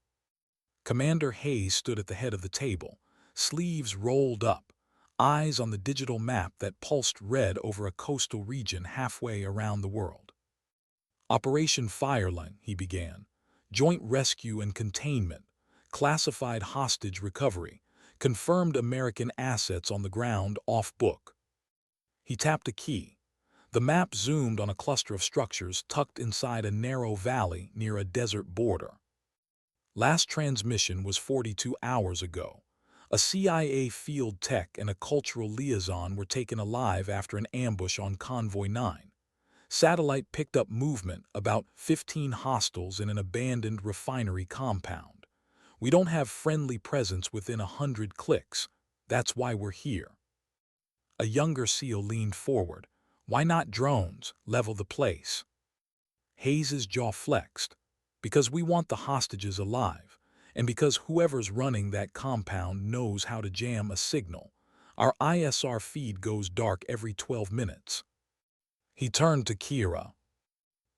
Commander Hayes stood at the head of the table, sleeves rolled up, eyes on the digital map that pulsed red over a coastal region halfway around the world. "Operation Fireline," he began. "Joint rescue and containment, classified hostage recovery, confirmed American assets on the ground off-book." He tapped a key. The map zoomed on a cluster of structures tucked inside a narrow valley near a desert border. Last transmission was 42 hours ago. A CIA field tech and a cultural liaison were taken alive after an ambush on Convoy 9. Satellite picked up movement, about 15 hostiles in an abandoned refinery compound. "We don't have friendly presence within 100 clicks. That's why we're here." A younger SEAL leaned forward. "Why not drones? Level the place." Hayes's jaw flexed. "Because we want the hostages alive, and because whoever's running that compound knows how to jam a signal. Our ISR feed goes dark every 12 minutes. He turned to Kira.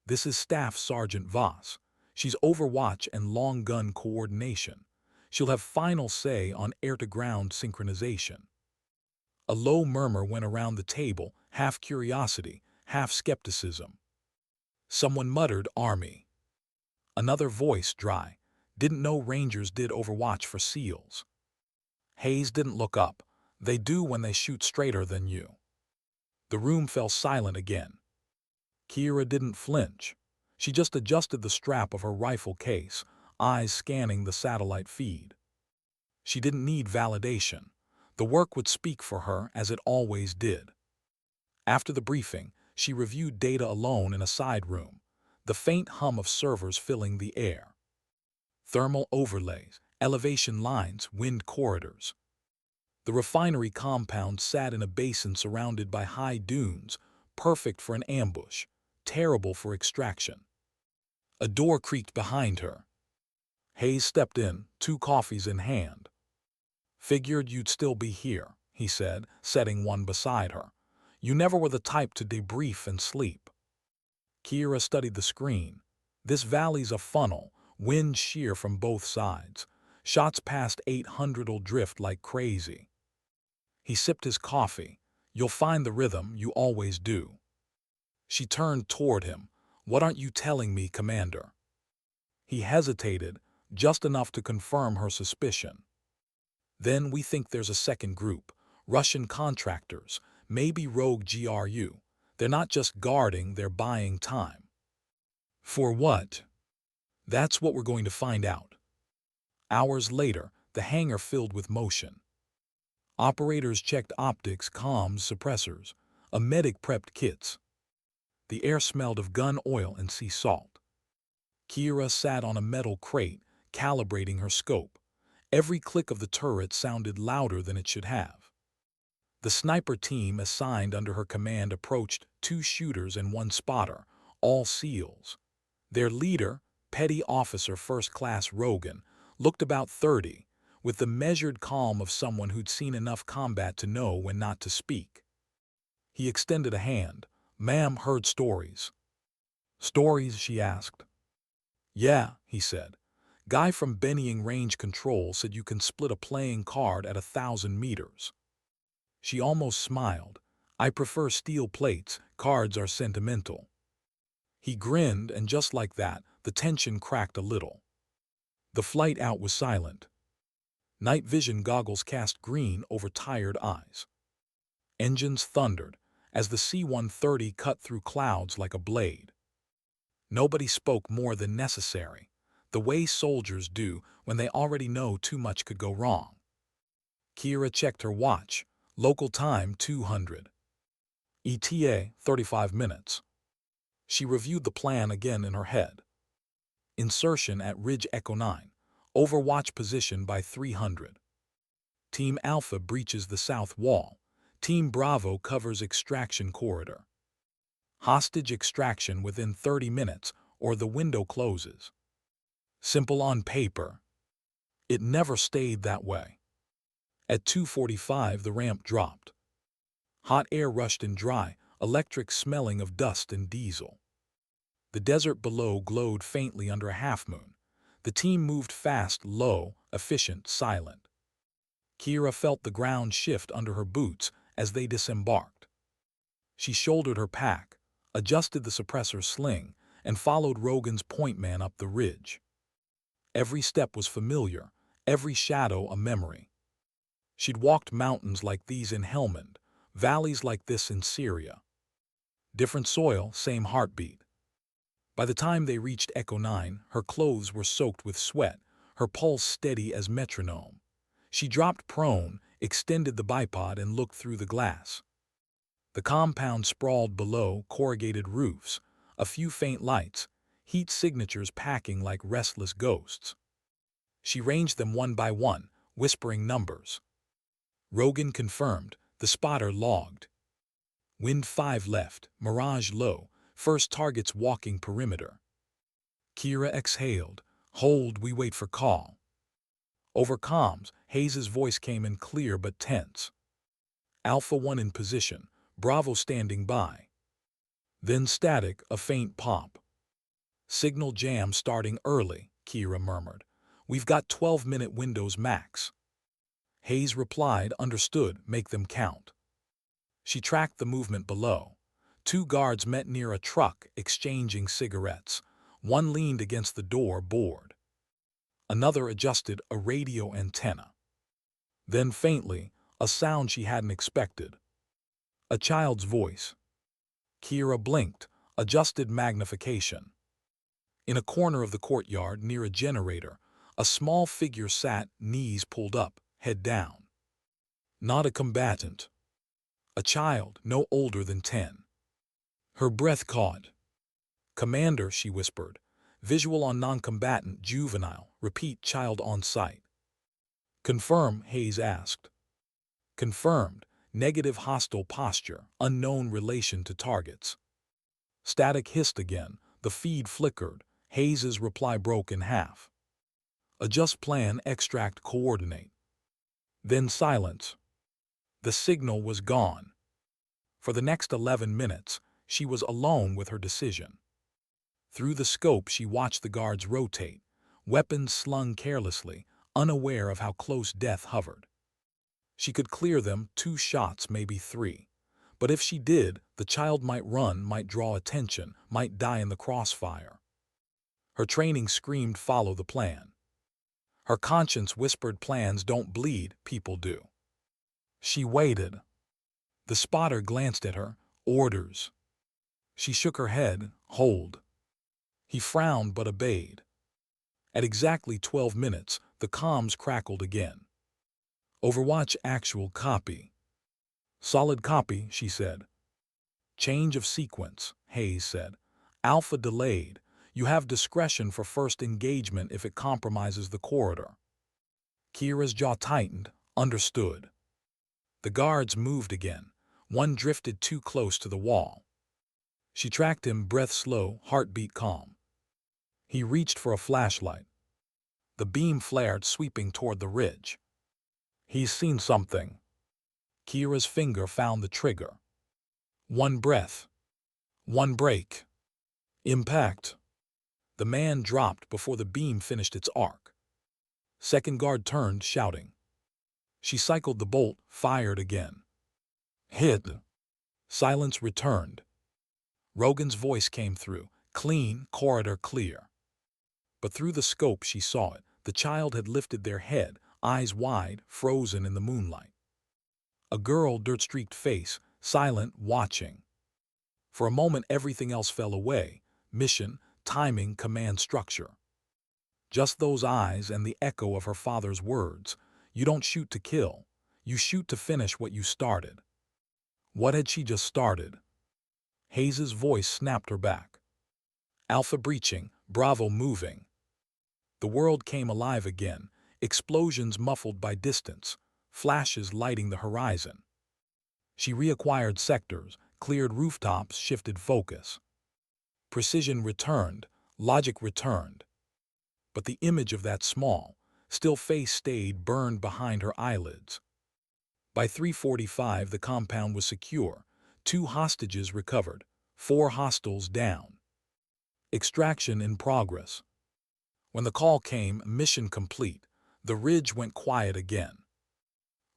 "This is Staff Sergeant Voss. She's Overwatch and long gun coordination. She'll have final say on air-to-ground synchronization." A low murmur went around the table, half curiosity, half skepticism. Someone muttered, "Army." Another voice, dry, "Didn't know Rangers did Overwatch for SEALs." Hayes didn't look up. "They do when they shoot straighter than you." The room fell silent again. Kira didn't flinch. She just adjusted the strap of her rifle case, eyes scanning the satellite feed. She didn't need validation. The work would speak for her as it always did. After the briefing, she reviewed data alone in a side room, the faint hum of servers filling the air. Thermal overlays, elevation lines, wind corridors. The refinery compound sat in a basin surrounded by high dunes, perfect for an ambush, terrible for extraction. A door creaked behind her. Hayes stepped in, 2 coffees in hand. "Figured you'd still be here," he said, setting one beside her. "You never were the type to debrief and sleep." Kira studied the screen. "This valley's a funnel. Wind shear from both sides. Shots past 800'll drift like crazy. He sipped his coffee. You'll find the rhythm, you always do. She turned toward him. What aren't you telling me, Commander? He hesitated, just enough to confirm her suspicion. Then we think there's a second group. Russian contractors, maybe rogue GRU. They're not just guarding, they're buying time. For what? That's what we're going to find out. Hours later, the hangar filled with motion. Operators checked optics, comms, suppressors. A medic prepped kits. The air smelled of gun oil and sea salt. Kira sat on a metal crate, calibrating her scope. Every click of the turret sounded louder than it should have. The sniper team assigned under her command approached, 2 shooters and 1 spotter, all SEALs. Their leader, Petty Officer First Class Rogan, looked about 30, with the measured calm of someone who'd seen enough combat to know when not to speak. He extended a hand. Ma'am, heard stories. Stories, she asked. Yeah, he said. Guy from Bennying Range Control said you can split a playing card at 1,000 meters. She almost smiled. I prefer steel plates, cards are sentimental. He grinned, and just like that, the tension cracked a little. The flight out was silent. Night vision goggles cast green over tired eyes. Engines thundered as the C-130 cut through clouds like a blade. Nobody spoke more than necessary, the way soldiers do when they already know too much could go wrong. Kira checked her watch. Local time 200. ETA 35 minutes. She reviewed the plan again in her head. Insertion at Ridge Echo 9. Overwatch position by 300. Team Alpha breaches the south wall. Team Bravo covers extraction corridor. Hostage extraction within 30 minutes or the window closes. Simple on paper. It never stayed that way. At 2:45 the ramp dropped. Hot air rushed in dry, electric smelling of dust and diesel. The desert below glowed faintly under a half-moon. The team moved fast, low, efficient, silent. Kira felt the ground shift under her boots as they disembarked. She shouldered her pack, adjusted the suppressor sling, and followed Rogan's point man up the ridge. Every step was familiar, every shadow a memory. She'd walked mountains like these in Helmand, valleys like this in Syria. Different soil, same heartbeat. By the time they reached Echo 9, her clothes were soaked with sweat, her pulse steady as metronome. She dropped prone, extended the bipod, and looked through the glass. The compound sprawled below, corrugated roofs, a few faint lights, heat signatures packing like restless ghosts. She ranged them one by one, whispering numbers. Rogan confirmed, the spotter logged. Wind 5 left, mirage low, first targets walking perimeter. Kira exhaled. Hold, we wait for call. Over comms, Hayes's voice came in clear but tense. Alpha 1 in position, Bravo standing by. Then static, a faint pop. Signal jam starting early, Kira murmured. We've got 12-minute windows max. Hayes replied, understood, make them count. She tracked the movement below. 2 guards met near a truck, exchanging cigarettes. One leaned against the door, bored. Another adjusted a radio antenna. Then faintly, a sound she hadn't expected. A child's voice. Kira blinked, adjusted magnification. In a corner of the courtyard near a generator, a small figure sat, knees pulled up, head down. Not a combatant. A child, no older than 10. Her breath caught. Commander, she whispered. Visual on non-combatant, juvenile. Repeat, child on site. Confirm, Hayes asked. Confirmed. Negative hostile posture, unknown relation to targets. Static hissed again. The feed flickered. Hayes's reply broke in half. Adjust plan, extract, coordinate. Then silence. The signal was gone. For the next 11 minutes, she was alone with her decision. Through the scope, she watched the guards rotate. weapons slung carelessly, unaware of how close death hovered. She could clear them, 2 shots, maybe 3. But if she did, the child might run, might draw attention, might die in the crossfire. Her training screamed, follow the plan. Her conscience whispered, plans don't bleed, people do. She waited. The spotter glanced at her. Orders. She shook her head. Hold. He frowned but obeyed. At exactly 12 minutes, the comms crackled again. Overwatch actual copy. Solid copy, she said. Change of sequence, Hayes said. Alpha delayed. You have discretion for first engagement if it compromises the corridor. Kira's jaw tightened. Understood. The guards moved again. One drifted too close to the wall. She tracked him, breath slow, heartbeat calm. He reached for a flashlight. The beam flared, sweeping toward the ridge. He's seen something. Kira's finger found the trigger. One breath. One break. Impact. The man dropped before the beam finished its arc. Second guard turned, shouting. She cycled the bolt, fired again. Hit. Silence returned. Rogan's voice came through, clean, corridor clear. But through the scope she saw it. The child had lifted their head, eyes wide, frozen in the moonlight. A girl, dirt-streaked face, silent, watching. For a moment everything else fell away. Mission, timing, command structure. Just those eyes and the echo of her father's words. You don't shoot to kill. You shoot to finish what you started. What had she just started? Hayes's voice snapped her back. Alpha breaching, Bravo moving. The world came alive again, explosions muffled by distance, flashes lighting the horizon. She reacquired sectors, cleared rooftops, shifted focus. Precision returned, logic returned. But the image of that small, still face stayed burned behind her eyelids. By 3:45 the compound was secure, 2 hostages recovered, 4 hostiles down. Extraction in progress. When the call came, mission complete, the ridge went quiet again.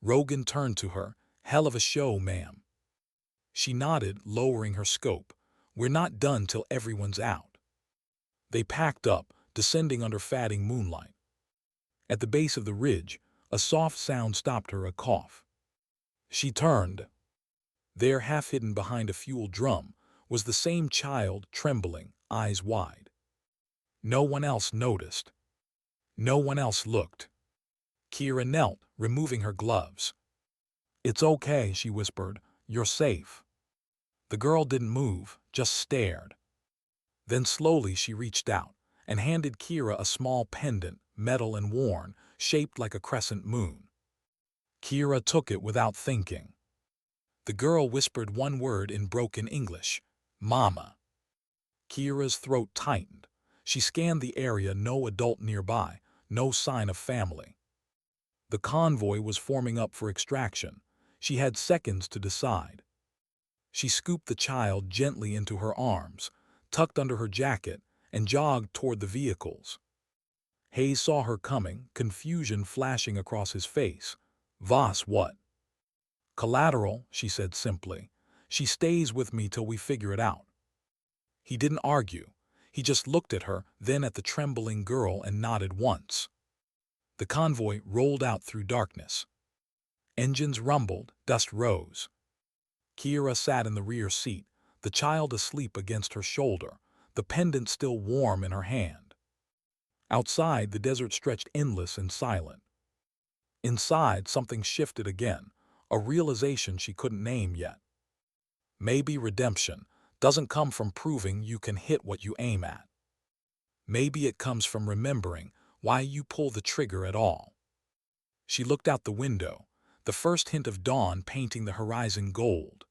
Rogan turned to her. Hell of a show, ma'am. She nodded, lowering her scope. We're not done till everyone's out. They packed up, descending under fading moonlight. At the base of the ridge, a soft sound stopped her, a cough. She turned. There, half hidden behind a fuel drum, was the same child, trembling, eyes wide. No one else noticed. No one else looked. Kira knelt, removing her gloves. It's okay, she whispered. You're safe. The girl didn't move, just stared. Then slowly she reached out and handed Kira a small pendant, metal and worn, shaped like a crescent moon. Kira took it without thinking. The girl whispered one word in broken English. Mama. Kira's throat tightened. She scanned the area, no adult nearby, no sign of family. The convoy was forming up for extraction. She had seconds to decide. She scooped the child gently into her arms, tucked under her jacket, and jogged toward the vehicles. Hayes saw her coming, confusion flashing across his face. Voss, what? Collateral, she said simply. She stays with me till we figure it out. He didn't argue. He just looked at her, then at the trembling girl, and nodded once. The convoy rolled out through darkness. Engines rumbled, dust rose. Kira sat in the rear seat, the child asleep against her shoulder, the pendant still warm in her hand. Outside, the desert stretched endless and silent. Inside, something shifted again, a realization she couldn't name yet. Maybe redemption doesn't come from proving you can hit what you aim at. Maybe it comes from remembering why you pull the trigger at all. She looked out the window, the first hint of dawn painting the horizon gold.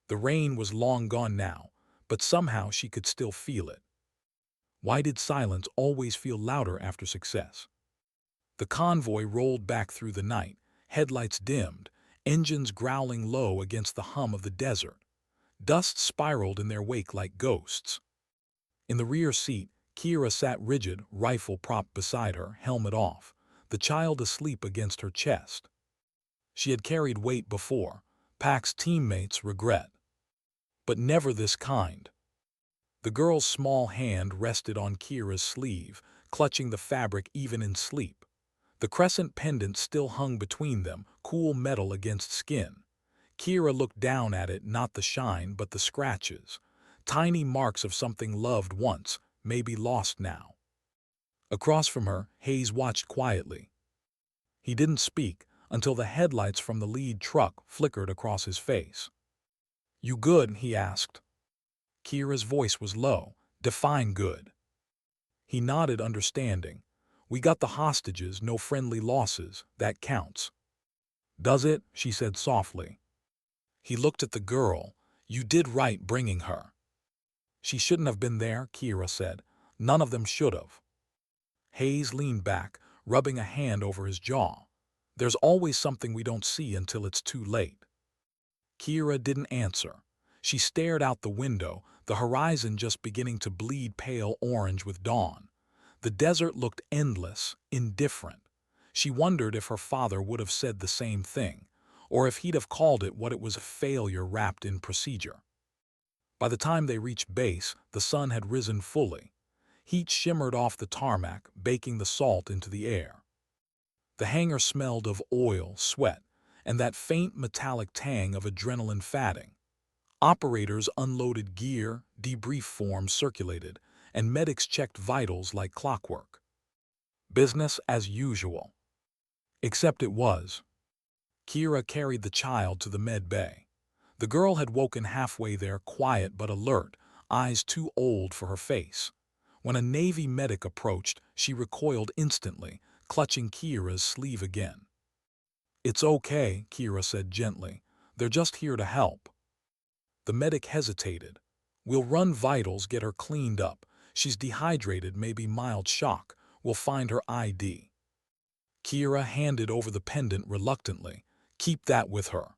The rain was long gone now, but somehow she could still feel it. Why did silence always feel louder after success? The convoy rolled back through the night, headlights dimmed, engines growling low against the hum of the desert. Dust spiraled in their wake like ghosts. In the rear seat, Kira sat rigid, rifle propped beside her, helmet off, the child asleep against her chest. She had carried weight before, Pack's teammates regret. But never this kind. The girl's small hand rested on Kira's sleeve, clutching the fabric even in sleep. The crescent pendant still hung between them, cool metal against skin. Kira looked down at it, not the shine, but the scratches. Tiny marks of something loved once, maybe lost now. Across from her, Hayes watched quietly. He didn't speak until the headlights from the lead truck flickered across his face. "You good?" he asked. Kira's voice was low. "Define good." He nodded, understanding. "We got the hostages, no friendly losses. That counts." "Does it?" she said softly. He looked at the girl. "You did right bringing her." "She shouldn't have been there," Kira said. "None of them should have." Hayes leaned back, rubbing a hand over his jaw. "There's always something we don't see until it's too late." Kira didn't answer. She stared out the window, the horizon just beginning to bleed pale orange with dawn. The desert looked endless, indifferent. She wondered if her father would have said the same thing, or if he'd have called it what it was, a failure wrapped in procedure. By the time they reached base, the sun had risen fully. Heat shimmered off the tarmac, baking the salt into the air. The hangar smelled of oil, sweat, and that faint metallic tang of adrenaline fatting. Operators unloaded gear, debrief forms circulated, and medics checked vitals like clockwork. Business as usual. Except it was. Kira carried the child to the med bay. The girl had woken halfway there, quiet but alert, eyes too old for her face. When a Navy medic approached, she recoiled instantly, clutching Kira's sleeve again. "It's okay," Kira said gently. "They're just here to help." The medic hesitated. "We'll run vitals, get her cleaned up. She's dehydrated, maybe mild shock. We'll find her ID." Kira handed over the pendant reluctantly. "Keep that with her."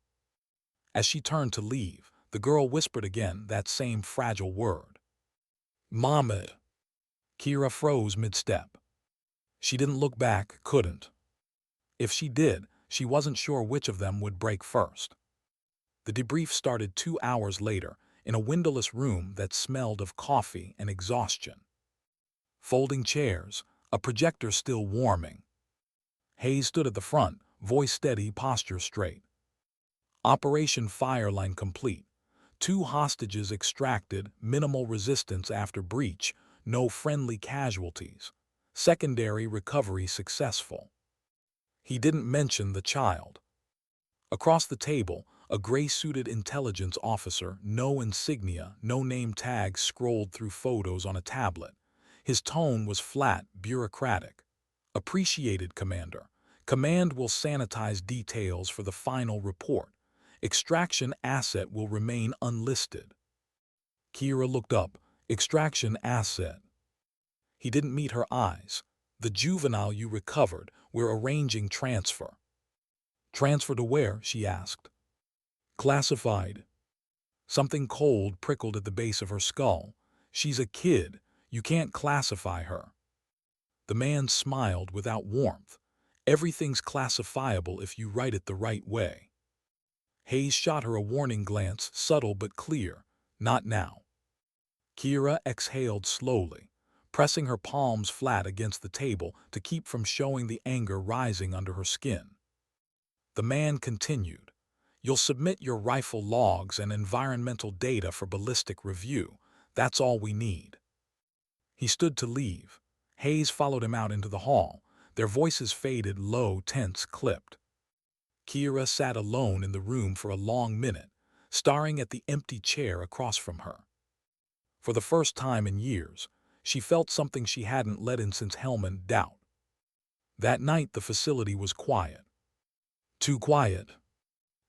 As she turned to leave, the girl whispered again that same fragile word. "Mama." Kira froze mid-step. She didn't look back, couldn't. If she did, she wasn't sure which of them would break first. The debrief started 2 hours later, in a windowless room that smelled of coffee and exhaustion. Folding chairs, a projector still warming. Hayes stood at the front, voice steady, posture straight. Operation Fireline complete. 2 hostages extracted, minimal resistance after breach, no friendly casualties. Secondary recovery successful. He didn't mention the child. Across the table, a gray-suited intelligence officer, no insignia, no name tag, scrolled through photos on a tablet. His tone was flat, bureaucratic. "Appreciated, Commander. Command will sanitize details for the final report. Extraction asset will remain unlisted." Kira looked up. "Extraction asset." He didn't meet her eyes. "The juvenile you recovered, we're arranging transfer." "Transfer to where?" she asked. "Classified." Something cold prickled at the base of her skull. "She's a kid. You can't classify her." The man smiled without warmth. "Everything's classifiable if you write it the right way." Hayes shot her a warning glance, subtle but clear. "Not now." Kira exhaled slowly, pressing her palms flat against the table to keep from showing the anger rising under her skin. The man continued. "You'll submit your rifle logs and environmental data for ballistic review. That's all we need." He stood to leave. Hayes followed him out into the hall. Their voices faded, low, tense, clipped. Kira sat alone in the room for a long minute, staring at the empty chair across from her. For the first time in years, she felt something she hadn't let in since Hellman: doubt. That night the facility was quiet. Too quiet.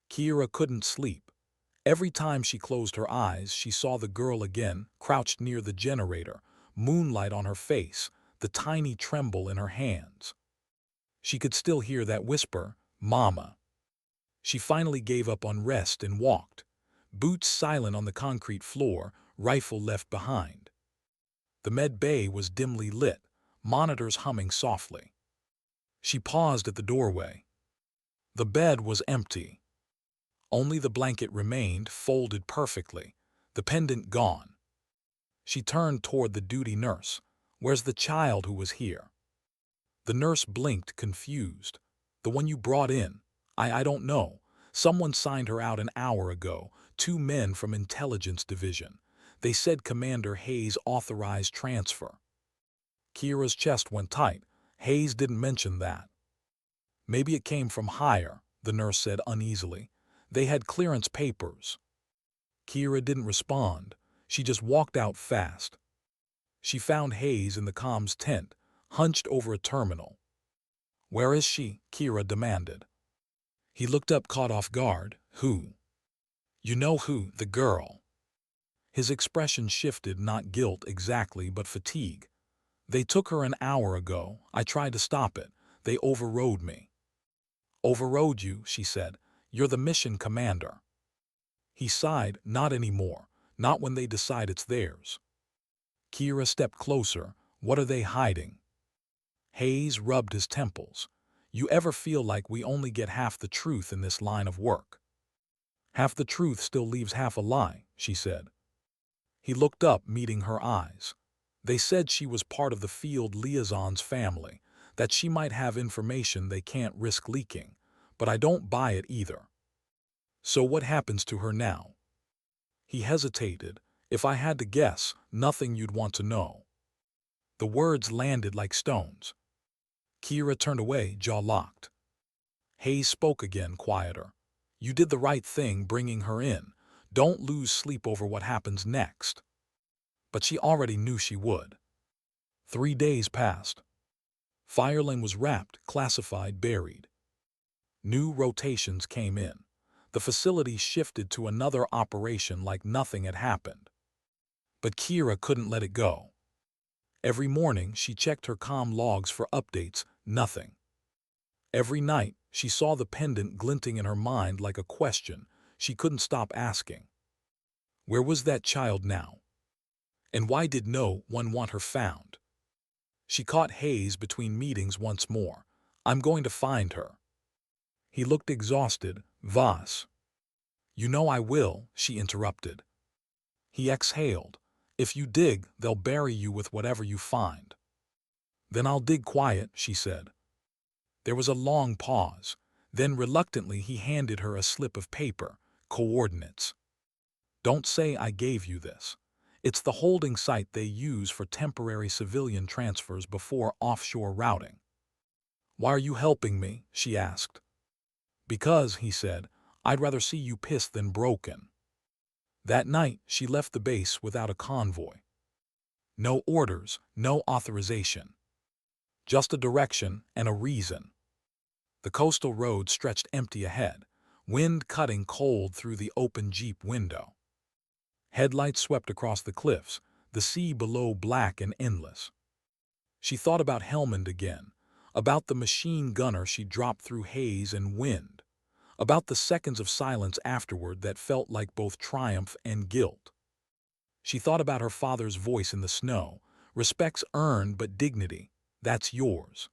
Kira couldn't sleep. Every time she closed her eyes, she saw the girl again, crouched near the generator, moonlight on her face, the tiny tremble in her hands. She could still hear that whisper, "Mama." She finally gave up on rest and walked, boots silent on the concrete floor, rifle left behind. The med bay was dimly lit, monitors humming softly. She paused at the doorway. The bed was empty. Only the blanket remained, folded perfectly, the pendant gone. She turned toward the duty nurse. "Where's the child who was here?" The nurse blinked, confused. "The one you brought in. I don't know. Someone signed her out an hour ago, 2 men from Intelligence Division. They said Commander Hayes authorized transfer." Kira's chest went tight. Hayes didn't mention that. "Maybe it came from higher," the nurse said uneasily. "They had clearance papers." Kira didn't respond. She just walked out fast. She found Hayes in the comms tent, hunched over a terminal. "Where is she?" Kira demanded. He looked up, caught off guard. "Who?" "You know who, the girl." His expression shifted, not guilt exactly, but fatigue. "They took her an hour ago. I tried to stop it. They overrode me." "Overrode you," she said. "You're the mission commander." He sighed. "Not anymore. Not when they decide it's theirs." Kira stepped closer. "What are they hiding?" Hayes rubbed his temples. "You ever feel like we only get half the truth in this line of work?" "Half the truth still leaves half a lie," she said. He looked up, meeting her eyes. "They said she was part of the field liaison's family, that she might have information they can't risk leaking, but I don't buy it either." "So what happens to her now?" He hesitated. "If I had to guess, nothing you'd want to know." The words landed like stones. Kira turned away, jaw locked. Hayes spoke again, quieter. "You did the right thing bringing her in. Don't lose sleep over what happens next." But she already knew she would. 3 days passed. Fireling was wrapped, classified, buried. New rotations came in. The facility shifted to another operation like nothing had happened. But Kira couldn't let it go. Every morning she checked her comm logs for updates, nothing. Every night she saw the pendant glinting in her mind like a question she couldn't stop asking. Where was that child now? And why did no one want her found? She caught Hayes between meetings once more. "I'm going to find her." He looked exhausted. "Voss." "You know I will," she interrupted. He exhaled. "If you dig, they'll bury you with whatever you find." "Then I'll dig quiet," she said. There was a long pause. Then reluctantly he handed her a slip of paper, coordinates. "Don't say I gave you this. It's the holding site they use for temporary civilian transfers before offshore routing." "Why are you helping me?" she asked. "Because," he said, "I'd rather see you pissed than broken." That night she left the base without a convoy. No orders, no authorization. Just a direction and a reason. The coastal road stretched empty ahead, wind cutting cold through the open Jeep window. Headlights swept across the cliffs, the sea below black and endless. She thought about Helmand again, about the machine gunner she dropped through haze and wind, about the seconds of silence afterward that felt like both triumph and guilt. She thought about her father's voice in the snow. "Respect's earned, but dignity, that's yours."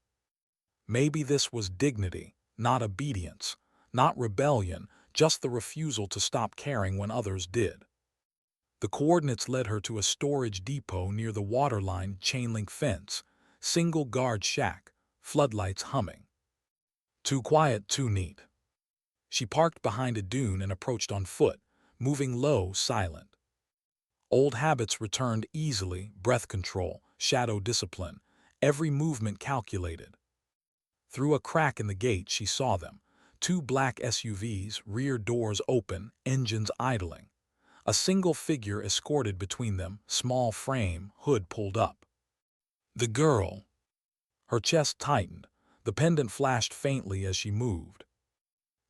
Maybe this was dignity, not obedience, not rebellion, just the refusal to stop caring when others did. The coordinates led her to a storage depot near the waterline chain-link fence, single guard shack, floodlights humming. Too quiet, too neat. She parked behind a dune and approached on foot, moving low, silent. Old habits returned easily, breath control, shadow discipline, every movement calculated. Through a crack in the gate she saw them, 2 black SUVs, rear doors open, engines idling. A single figure escorted between them, small frame, hood pulled up. The girl. Her chest tightened. The pendant flashed faintly as she moved.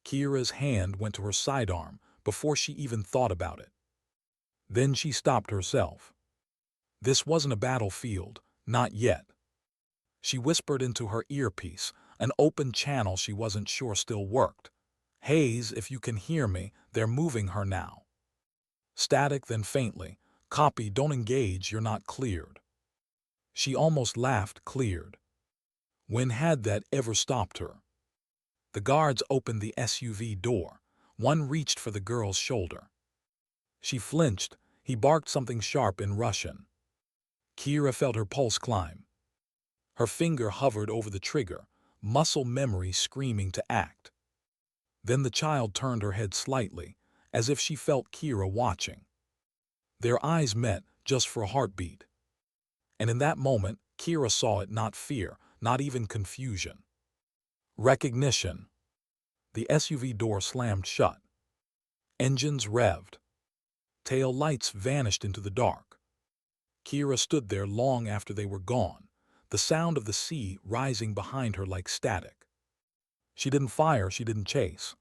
Kira's hand went to her sidearm before she even thought about it. Then she stopped herself. This wasn't a battlefield, not yet. She whispered into her earpiece, an open channel she wasn't sure still worked. "Hayes, if you can hear me, they're moving her now." Static, then faintly. "Copy, don't engage, you're not cleared." She almost laughed, cleared. When had that ever stopped her? The guards opened the SUV door. One reached for the girl's shoulder. She flinched. He barked something sharp in Russian. Kira felt her pulse climb. Her finger hovered over the trigger, muscle memory screaming to act. Then the child turned her head slightly, as if she felt Kira watching. Their eyes met, just for a heartbeat. And in that moment, Kira saw it, not fear, not even confusion. Recognition. The SUV door slammed shut. Engines revved. Tail lights vanished into the dark. Kira stood there long after they were gone, the sound of the sea rising behind her like static. She didn't fire, she didn't chase.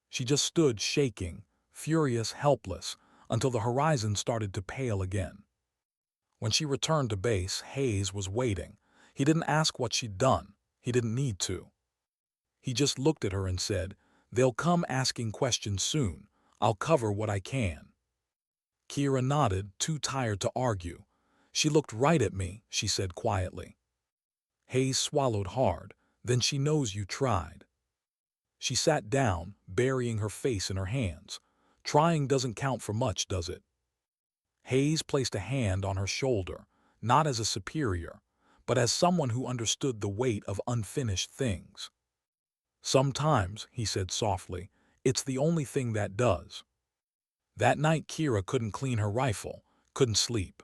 She just stood shaking, furious, helpless, until the horizon started to pale again. When she returned to base, Hayes was waiting. He didn't ask what she'd done. He didn't need to. He just looked at her and said, "They'll come asking questions soon. I'll cover what I can." Kira nodded, too tired to argue. "She looked right at me," she said quietly. Hayes swallowed hard. "Then she knows you tried." She sat down, burying her face in her hands. Trying doesn't count for much, does it? Hayes placed a hand on her shoulder, not as a superior, but as someone who understood the weight of unfinished things. "Sometimes," he said softly, "it's the only thing that does." That night Kira couldn't clean her rifle, couldn't sleep.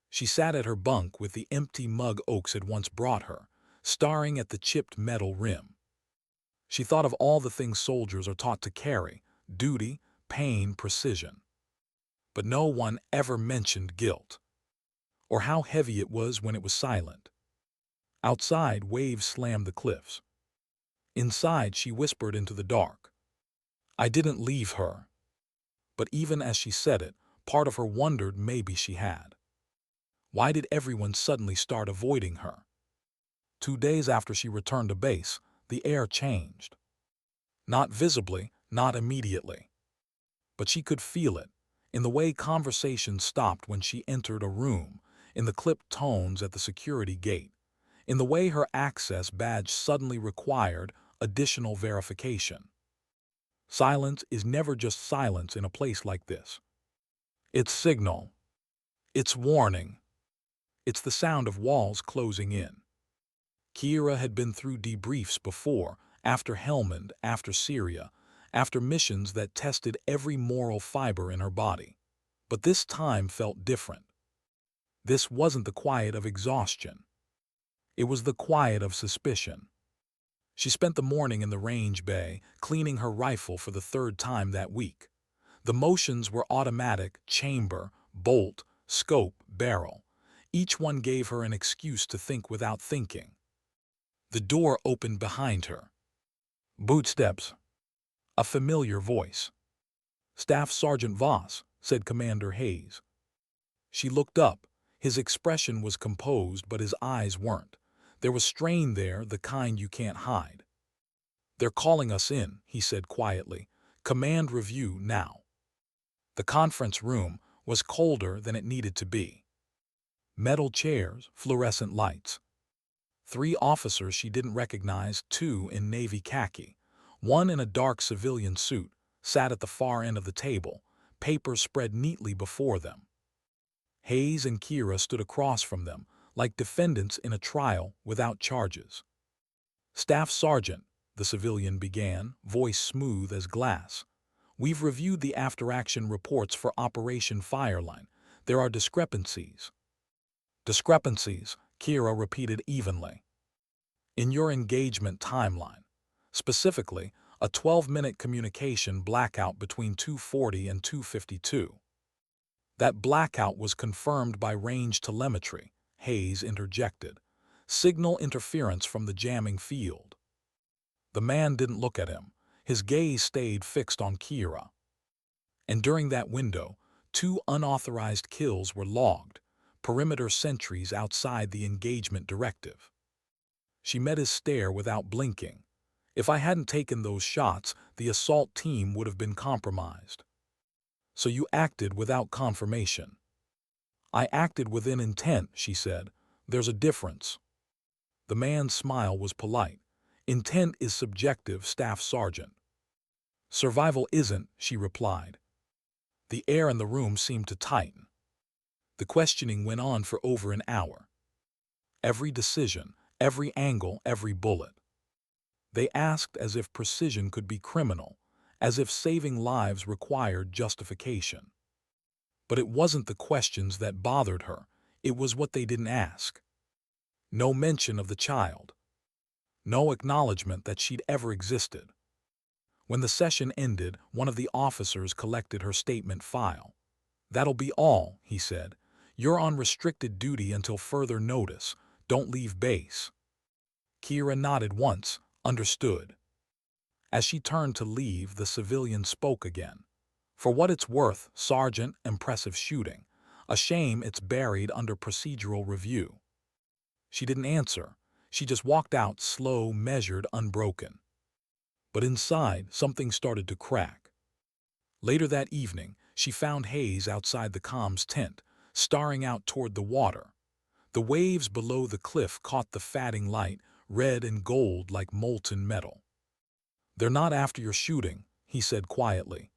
She sat at her bunk with the empty mug Oaks had once brought her, staring at the chipped metal rim. She thought of all the things soldiers are taught to carry: duty, pain, precision. But no one ever mentioned guilt, or how heavy it was when it was silent. Outside, waves slammed the cliffs. Inside, she whispered into the dark, "I didn't leave her." But even as she said it, part of her wondered maybe she had. Why did everyone suddenly start avoiding her? 2 days after she returned to base, the air changed. Not visibly, not immediately. But she could feel it, in the way conversations stopped when she entered a room, in the clipped tones at the security gate, in the way her access badge suddenly required additional verification. Silence is never just silence in a place like this. It's signal. It's warning. It's the sound of walls closing in. Kira had been through debriefs before, after Helmand, after Syria, after missions that tested every moral fiber in her body. But this time felt different. This wasn't the quiet of exhaustion. It was the quiet of suspicion. She spent the morning in the range bay, cleaning her rifle for the 3rd time that week. The motions were automatic: chamber, bolt, scope, barrel. Each one gave her an excuse to think without thinking. The door opened behind her. Bootsteps. A familiar voice. "Staff Sergeant Voss," said Commander Hayes. She looked up. His expression was composed, but his eyes weren't. There was strain there, the kind you can't hide. "They're calling us in," he said quietly. "Command review now." The conference room was colder than it needed to be. Metal chairs, fluorescent lights. 3 officers she didn't recognize, 2 in navy khaki, 1 in a dark civilian suit, sat at the far end of the table, papers spread neatly before them. Hayes and Kira stood across from them, like defendants in a trial without charges. "Staff Sergeant," the civilian began, voice smooth as glass. "We've reviewed the after-action reports for Operation Fireline. There are discrepancies." "Discrepancies," Kira repeated evenly. "In your engagement timeline. Specifically, a 12-minute communication blackout between 2:40 and 2:52. That blackout was confirmed by range telemetry," Hayes interjected. "Signal interference from the jamming field." The man didn't look at him. His gaze stayed fixed on Kira. "And during that window, 2 unauthorized kills were logged, perimeter sentries outside the engagement directive." She met his stare without blinking. "If I hadn't taken those shots, the assault team would have been compromised." "So you acted without confirmation." "I acted within intent," she said. There's a difference. The man's smile was polite. Intent is subjective, Staff Sergeant. Survival isn't, she replied. The air in the room seemed to tighten. The questioning went on for over an hour. Every decision, every angle, every bullet. They asked as if precision could be criminal, as if saving lives required justification. But it wasn't the questions that bothered her, it was what they didn't ask. No mention of the child. No acknowledgement that she'd ever existed. When the session ended, one of the officers collected her statement file. "That'll be all," he said. "You're on restricted duty until further notice. Don't leave base." Kira nodded once, understood. As she turned to leave, the civilian spoke again. "For what it's worth, Sergeant, impressive shooting. A shame it's buried under procedural review." She didn't answer. She just walked out, slow, measured, unbroken. But inside, something started to crack. Later that evening, she found Hayes outside the comms tent, staring out toward the water. The waves below the cliff caught the fading light, red and gold like molten metal. "They're not after your shooting," he said quietly.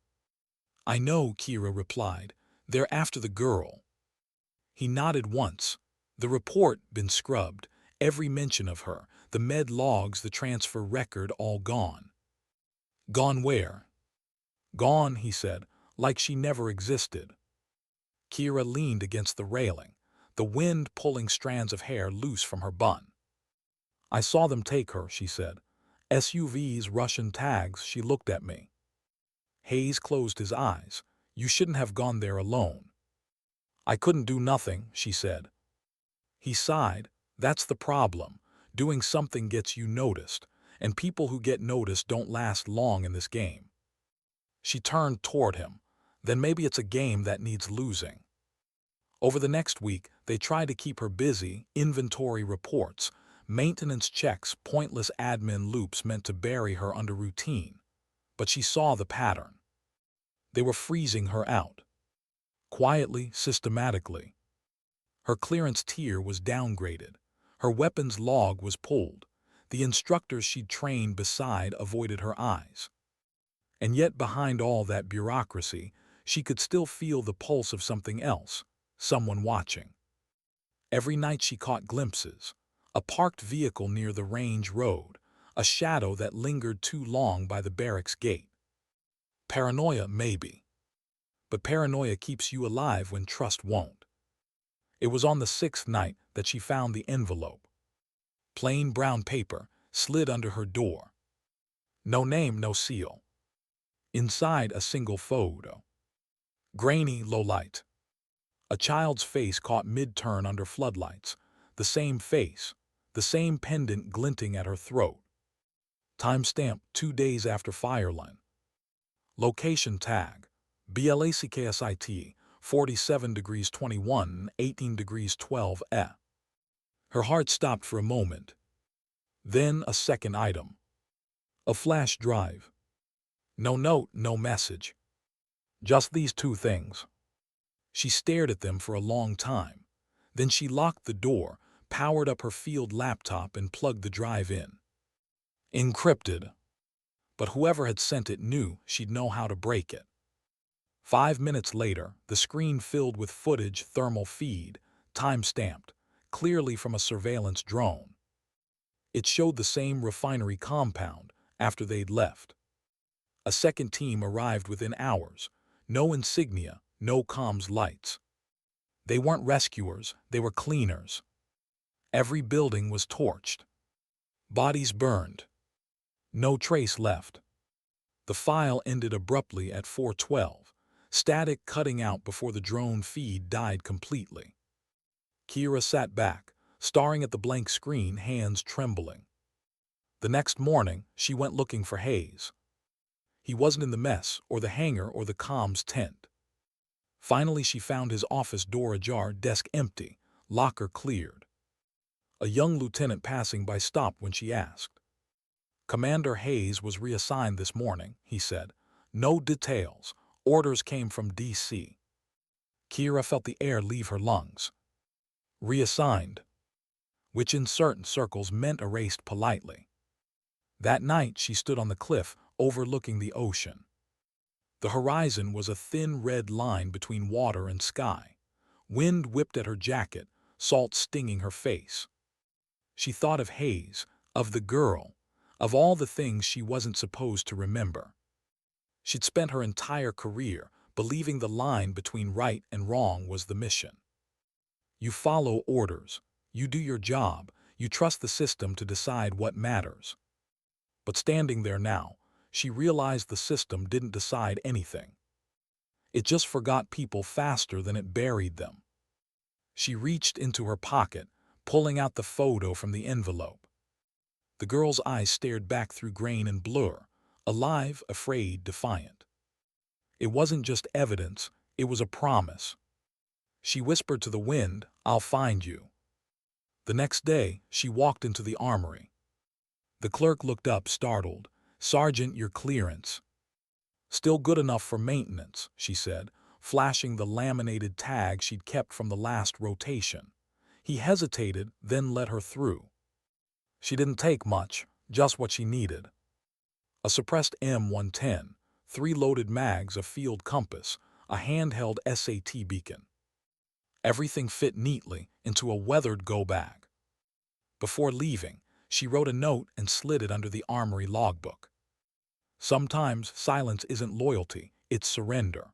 "I know," Kira replied. "They're after the girl." He nodded once. The report been scrubbed, every mention of her, the med logs, the transfer record, all gone. "Gone where?" "Gone," he said, "like she never existed." Kira leaned against the railing, the wind pulling strands of hair loose from her bun. "I saw them take her," she said. "SUVs, Russian tags." She looked at me. Hayes closed his eyes. "You shouldn't have gone there alone." "I couldn't do nothing," she said. He sighed. "That's the problem. Doing something gets you noticed, and people who get noticed don't last long in this game." She turned toward him. "Then maybe it's a game that needs losing." Over the next week, they tried to keep her busy, inventory reports, maintenance checks, pointless admin loops meant to bury her under routine. But she saw the pattern. They were freezing her out. Quietly, systematically. Her clearance tier was downgraded. Her weapons log was pulled. The instructors she'd trained beside avoided her eyes. And yet behind all that bureaucracy, she could still feel the pulse of something else, someone watching. Every night she caught glimpses. A parked vehicle near the range road, a shadow that lingered too long by the barracks gate. Paranoia, maybe. But paranoia keeps you alive when trust won't. It was on the 6th night that she found the envelope. Plain brown paper, slid under her door. No name, no seal. Inside, a single photo. Grainy, low light. A child's face caught mid-turn under floodlights. The same face, the same pendant glinting at her throat. Timestamp 2 days after Fireline. Location tag, BLACKSIT, 47 degrees 21, 18 degrees 12 E. Her heart stopped for a moment. Then a second item. A flash drive. No note, no message. Just these two things. She stared at them for a long time. Then she locked the door, powered up her field laptop, and plugged the drive in. Encrypted. But whoever had sent it knew she'd know how to break it. 5 minutes later, the screen filled with footage, thermal feed, time-stamped, clearly from a surveillance drone. It showed the same refinery compound after they'd left. A second team arrived within hours. No insignia, no comms lights. They weren't rescuers, they were cleaners. Every building was torched. Bodies burned. No trace left. The file ended abruptly at 4:12, static cutting out before the drone feed died completely. Kira sat back, staring at the blank screen, hands trembling. The next morning, she went looking for Hayes. He wasn't in the mess, or the hangar, or the comms tent. Finally, she found his office door ajar, desk empty, locker cleared. A young lieutenant passing by stopped when she asked. "Commander Hayes was reassigned this morning," he said. "No details. Orders came from D.C." Kira felt the air leave her lungs. Reassigned. which in certain circles meant erased politely. That night she stood on the cliff overlooking the ocean. The horizon was a thin red line between water and sky. Wind whipped at her jacket, salt stinging her face. She thought of Hayes, of the girl, of all the things she wasn't supposed to remember. She'd spent her entire career believing the line between right and wrong was the mission. You follow orders, you do your job, you trust the system to decide what matters. But standing there now, she realized the system didn't decide anything. It just forgot people faster than it buried them. She reached into her pocket, pulling out the photo from the envelope. The girl's eyes stared back through grain and blur, alive, afraid, defiant. It wasn't just evidence, it was a promise. She whispered to the wind, "I'll find you." The next day, she walked into the armory. The clerk looked up, startled. "Sergeant, your clearance." "Still good enough for maintenance," she said, flashing the laminated tag she'd kept from the last rotation. He hesitated, then let her through. She didn't take much, just what she needed. A suppressed M110, 3 loaded mags, a field compass, a handheld SAT beacon. Everything fit neatly into a weathered go-bag. Before leaving, she wrote a note and slid it under the armory logbook. Sometimes silence isn't loyalty, it's surrender.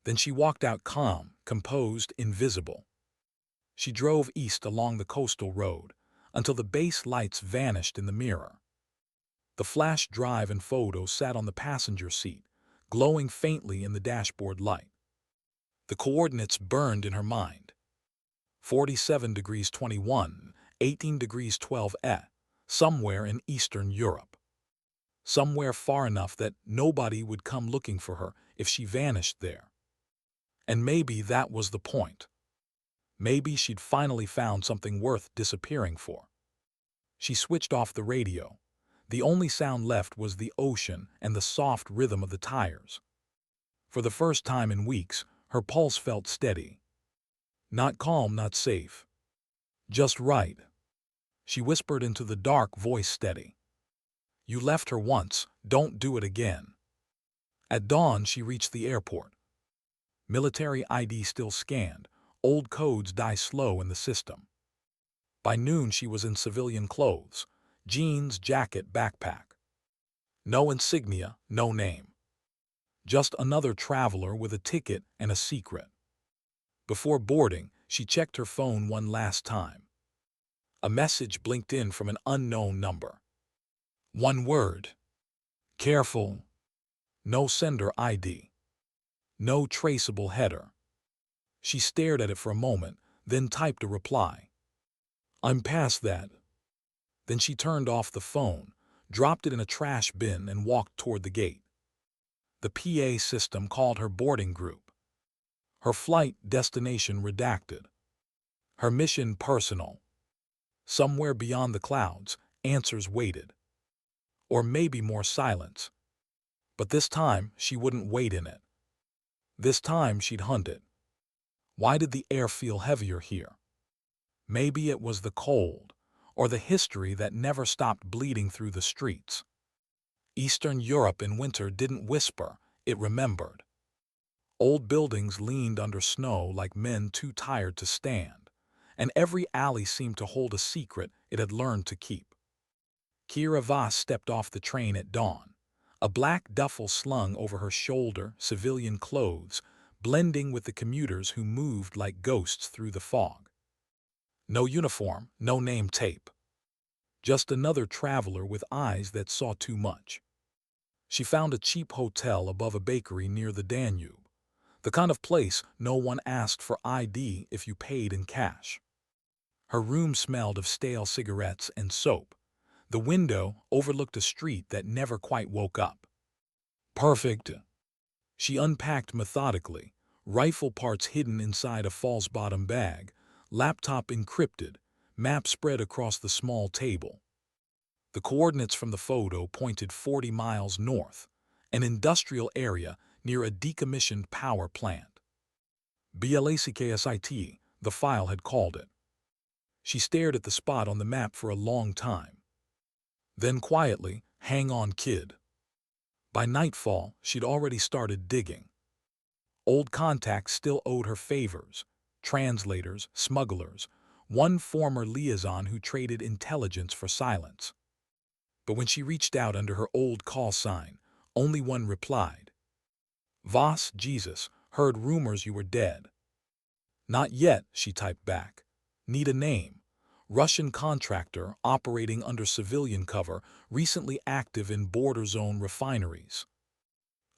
Then she walked out calm, composed, invisible. She drove east along the coastal road until the base lights vanished in the mirror. The flash drive and photo sat on the passenger seat, glowing faintly in the dashboard light. The coordinates burned in her mind. 47 degrees 21, 18 degrees 12 somewhere in Eastern Europe. Somewhere far enough that nobody would come looking for her if she vanished there. And maybe that was the point. Maybe she'd finally found something worth disappearing for. She switched off the radio. The only sound left was the ocean and the soft rhythm of the tires. For the first time in weeks, her pulse felt steady. Not calm, not safe. Just right. She whispered into the dark, voice steady. "You left her once, don't do it again." At dawn, she reached the airport. Military ID still scanned. Old codes die slow in the system. By noon, she was in civilian clothes. Jeans, jacket, backpack. No insignia, no name. Just another traveler with a ticket and a secret. Before boarding, she checked her phone one last time. A message blinked in from an unknown number. One word. Careful. No sender ID. No traceable header. She stared at it for a moment, then typed a reply. "I'm past that." Then she turned off the phone, dropped it in a trash bin, and walked toward the gate. The PA system called her boarding group. Her flight destination redacted. Her mission personal. Somewhere beyond the clouds, answers waited. Or maybe more silence. But this time, she wouldn't wait in it. This time, she'd hunt it. Why did the air feel heavier here? Maybe it was the cold, or the history that never stopped bleeding through the streets. Eastern Europe in winter didn't whisper, it remembered. Old buildings leaned under snow like men too tired to stand, and every alley seemed to hold a secret it had learned to keep. Kira Voss stepped off the train at dawn, a black duffel slung over her shoulder, civilian clothes, blending with the commuters who moved like ghosts through the fog. No uniform, no name tape. Just another traveler with eyes that saw too much. She found a cheap hotel above a bakery near the Danube, the kind of place no one asked for ID if you paid in cash. Her room smelled of stale cigarettes and soap. The window overlooked a street that never quite woke up. Perfect. She unpacked methodically, rifle parts hidden inside a false bottom bag, laptop encrypted, map spread across the small table. The coordinates from the photo pointed 40 miles north, an industrial area near a decommissioned power plant. BLACKSIT, the file had called it. She stared at the spot on the map for a long time. Then quietly, "Hang on, kid." By nightfall, she'd already started digging. Old contacts still owed her favors. Translators, smugglers, one former liaison who traded intelligence for silence. But when she reached out under her old call sign, only one replied. "Voss, Jesus, heard rumors you were dead." "Not yet," she typed back. "Need a name. Russian contractor operating under civilian cover, recently active in border zone refineries."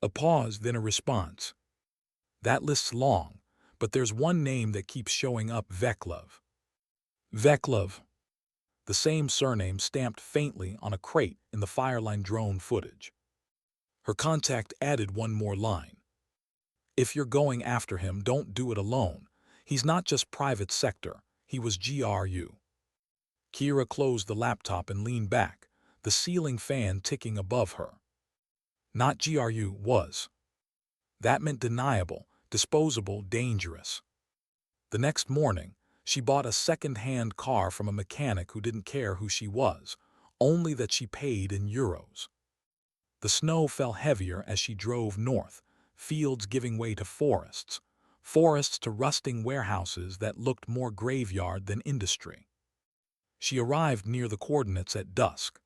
A pause, then a response. "That list's long, but there's one name that keeps showing up, Veklov." Veklov. The same surname stamped faintly on a crate in the Fireline drone footage. Her contact added one more line. "If you're going after him, don't do it alone. He's not just private sector, he was GRU." Kira closed the laptop and leaned back, the ceiling fan ticking above her. Not GRU, was. That meant deniable, disposable, dangerous. The next morning, she bought a second-hand car from a mechanic who didn't care who she was, only that she paid in euros. The snow fell heavier as she drove north, fields giving way to forests, forests to rusting warehouses that looked more graveyard than industry. She arrived near the coordinates at dusk.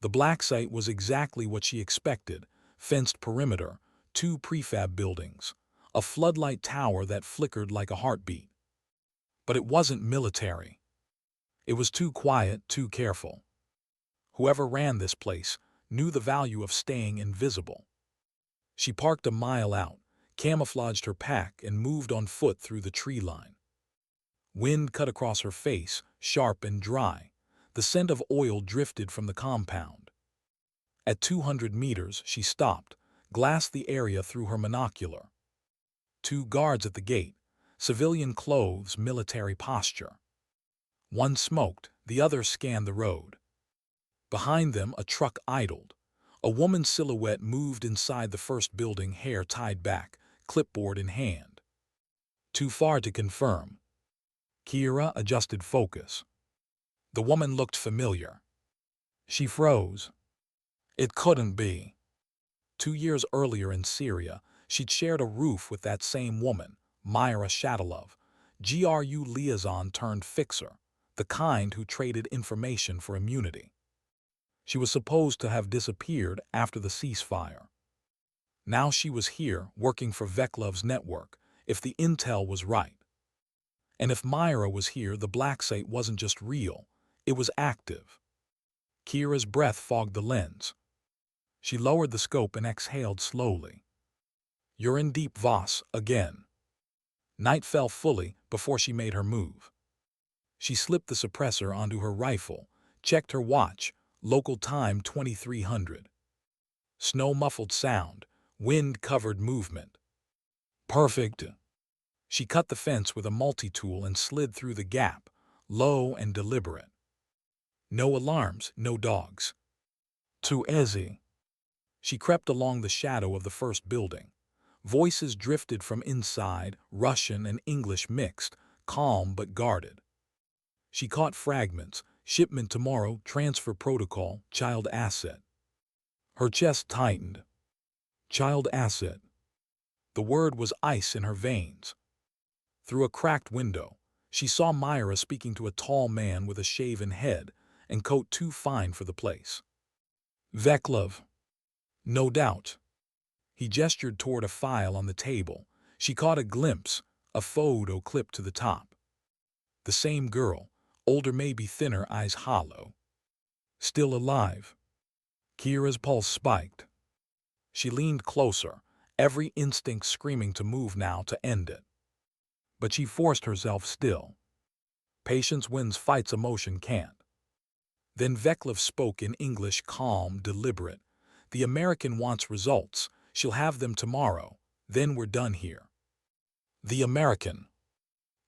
The black site was exactly what she expected: fenced perimeter, 2 prefab buildings, a floodlight tower that flickered like a heartbeat. But it wasn't military. It was too quiet, too careful. Whoever ran this place knew the value of staying invisible. She parked a mile out, camouflaged her pack, and moved on foot through the tree line. Wind cut across her face, sharp and dry. The scent of oil drifted from the compound. At 200 meters, she stopped, glassed the area through her monocular. 2 guards at the gate, civilian clothes, military posture. One smoked, the other scanned the road. Behind them, a truck idled. A woman's silhouette moved inside the first building, hair tied back, clipboard in hand. Too far to confirm. Kira adjusted focus. The woman looked familiar. She froze. It couldn't be. 2 years earlier in Syria, she'd shared a roof with that same woman, Myra Shatilov, GRU liaison turned fixer, the kind who traded information for immunity. She was supposed to have disappeared after the ceasefire. Now she was here, working for Veklov's network, if the intel was right. And if Myra was here, the black site wasn't just real, it was active. Kira's breath fogged the lens. She lowered the scope and exhaled slowly. "You're in deep, Voss, again." Night fell fully before she made her move. She slipped the suppressor onto her rifle, checked her watch, local time 2300. Snow-muffled sound, wind-covered movement. Perfect. She cut the fence with a multi-tool and slid through the gap, low and deliberate. No alarms, no dogs. Too easy. She crept along the shadow of the first building. Voices drifted from inside, Russian and English mixed, calm but guarded. She caught fragments: shipment tomorrow, transfer protocol, child asset. Her chest tightened. Child asset. The word was ice in her veins. Through a cracked window, she saw Myra speaking to a tall man with a shaven head and coat too fine for the place. Veklov. No doubt. He gestured toward a file on the table. She caught a glimpse, a photo clipped to the top. The same girl, older, maybe thinner, eyes hollow. Still alive. Kira's pulse spiked. She leaned closer, every instinct screaming to move now, to end it. But she forced herself still. Patience wins fights emotion can't. Then Veklov spoke in English, calm, deliberate. "The American wants results. She'll have them tomorrow. Then we're done here." The American.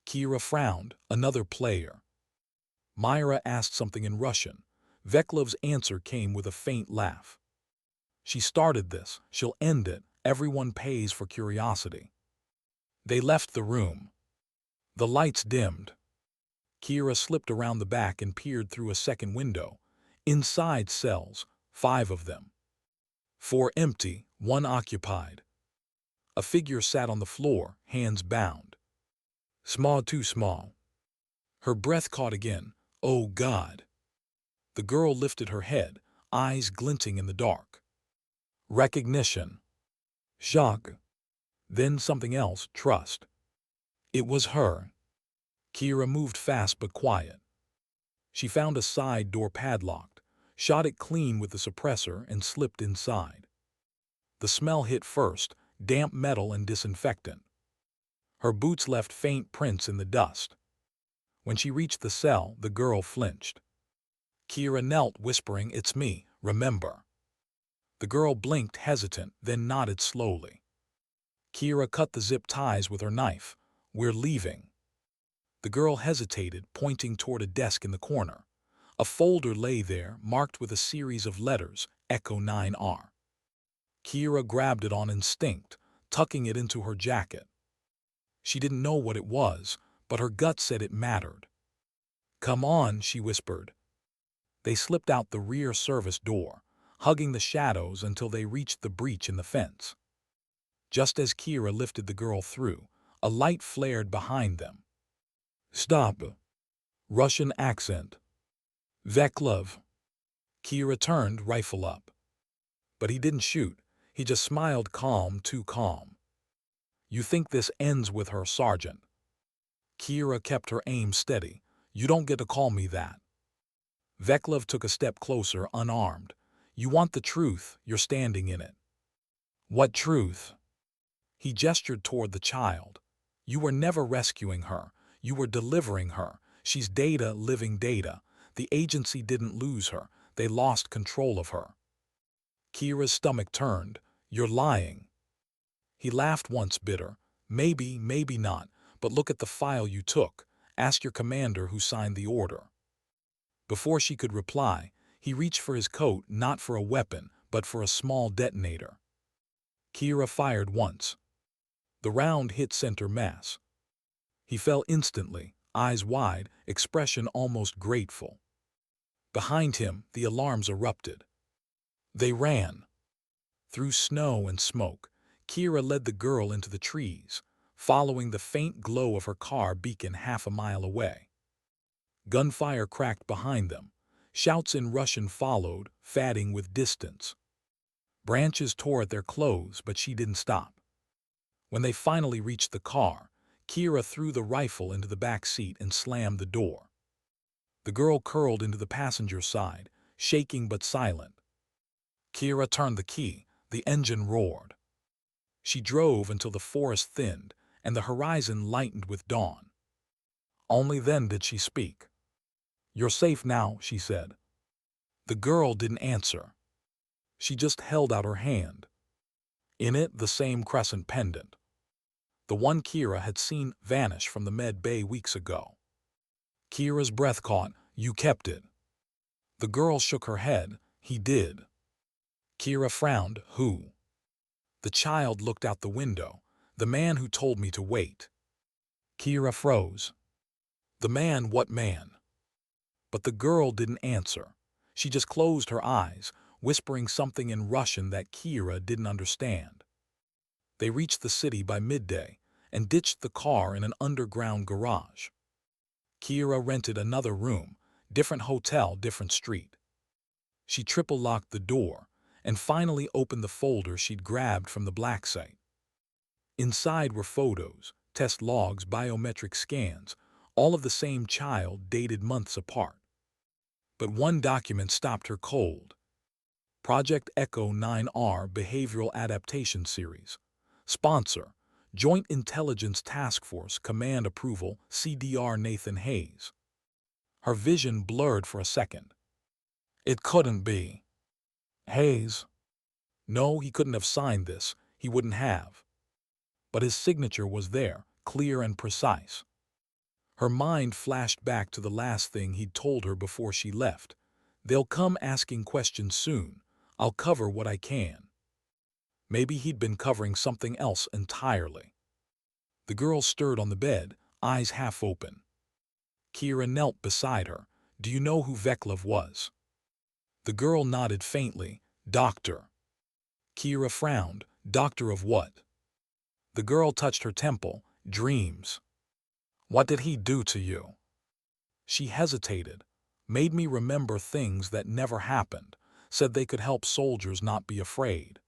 Kira frowned, another player. Myra asked something in Russian. Veklov's answer came with a faint laugh. "She started this, she'll end it. Everyone pays for curiosity." They left the room. The lights dimmed. Kira slipped around the back and peered through a second window. Inside cells, 5 of them. 4 empty, 1 occupied. A figure sat on the floor, hands bound. Small, too small. Her breath caught again. Oh God. The girl lifted her head, eyes glinting in the dark. Recognition. Shock. Then something else, trust. It was her. Kira moved fast but quiet. She found a side door padlocked, shot it clean with the suppressor, and slipped inside. The smell hit first, damp metal and disinfectant. Her boots left faint prints in the dust. When she reached the cell, the girl flinched. Kira knelt, whispering, "It's me, remember." The girl blinked, hesitant, then nodded slowly. Kira cut the zip ties with her knife. "We're leaving." The girl hesitated, pointing toward a desk in the corner. A folder lay there, marked with a series of letters, Echo 9R. Kira grabbed it on instinct, tucking it into her jacket. She didn't know what it was, but her gut said it mattered. "Come on," she whispered. They slipped out the rear service door, hugging the shadows until they reached the breach in the fence. Just as Kira lifted the girl through, a light flared behind them. "Stop." Russian accent. "Veklov." Kira turned, rifle up. But he didn't shoot. He just smiled, calm, too calm. "You think this ends with her, Sergeant?" Kira kept her aim steady. "You don't get to call me that." Veklov took a step closer, unarmed. "You want the truth, you're standing in it." "What truth?" He gestured toward the child. "You were never rescuing her. You were delivering her. She's data, living data. The agency didn't lose her. They lost control of her." Kira's stomach turned. "You're lying." He laughed once, bitter. "Maybe, maybe not, but look at the file you took. Ask your commander who signed the order." Before she could reply, he reached for his coat, not for a weapon, but for a small detonator. Kira fired once. The round hit center mass. He fell instantly, eyes wide, expression almost grateful. Behind him, the alarms erupted. They ran. Through snow and smoke, Kira led the girl into the trees, following the faint glow of her car beacon half a mile away. Gunfire cracked behind them. Shouts in Russian followed, fading with distance. Branches tore at their clothes, but she didn't stop. When they finally reached the car, Kira threw the rifle into the back seat and slammed the door. The girl curled into the passenger side, shaking but silent. Kira turned the key. The engine roared. She drove until the forest thinned and the horizon lightened with dawn. Only then did she speak. "You're safe now," she said. The girl didn't answer. She just held out her hand. In it, the same crescent pendant. The one Kira had seen vanish from the med bay weeks ago. Kira's breath caught. "You kept it." The girl shook her head. "He did." Kira frowned. "Who?" The child looked out the window. "The man who told me to wait." Kira froze. "The man? What man?" But the girl didn't answer. She just closed her eyes, whispering something in Russian that Kira didn't understand. They reached the city by midday and ditched the car in an underground garage. Kira rented another room, different hotel, different street. She triple-locked the door and finally opened the folder she'd grabbed from the black site. Inside were photos, test logs, biometric scans, all of the same child, dated months apart. But one document stopped her cold. Project Echo 9R Behavioral Adaptation Series. Sponsor, Joint Intelligence Task Force, Command Approval, CDR Nathan Hayes. Her vision blurred for a second. It couldn't be Hayes. No, he couldn't have signed this. He wouldn't have. But his signature was there, clear and precise. Her mind flashed back to the last thing he'd told her before she left. "They'll come asking questions soon. I'll cover what I can." Maybe he'd been covering something else entirely. The girl stirred on the bed, eyes half open. Kira knelt beside her. Do you know who Veclov was? The girl nodded faintly. Doctor. Kira frowned. Doctor of what? The girl touched her temple. Dreams. What did he do to you? She hesitated. Made me remember things that never happened. Said they could help soldiers not be afraid.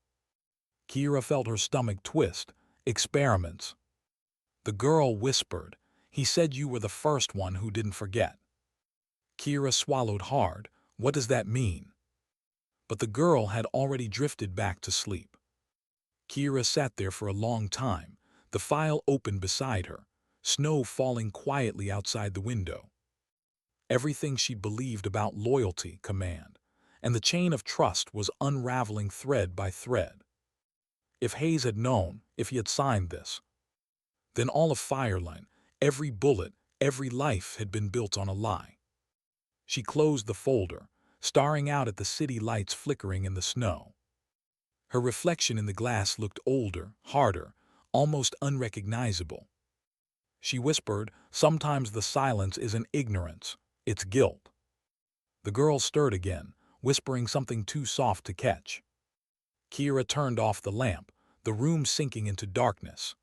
Kira felt her stomach twist. Experiments. The girl whispered. He said you were the first one who didn't forget. Kira swallowed hard. What does that mean? But the girl had already drifted back to sleep. Kira sat there for a long time, the file open beside her, snow falling quietly outside the window. Everything she believed about loyalty, command, and the chain of trust was unraveling thread by thread. If Hayes had known, if he had signed this, then all of Fireline, every bullet, every life had been built on a lie. She closed the folder, staring out at the city lights flickering in the snow. Her reflection in the glass looked older, harder, almost unrecognizable. She whispered, sometimes the silence isn't ignorance, it's guilt. The girl stirred again, whispering something too soft to catch. Kira turned off the lamp, the room sinking into darkness.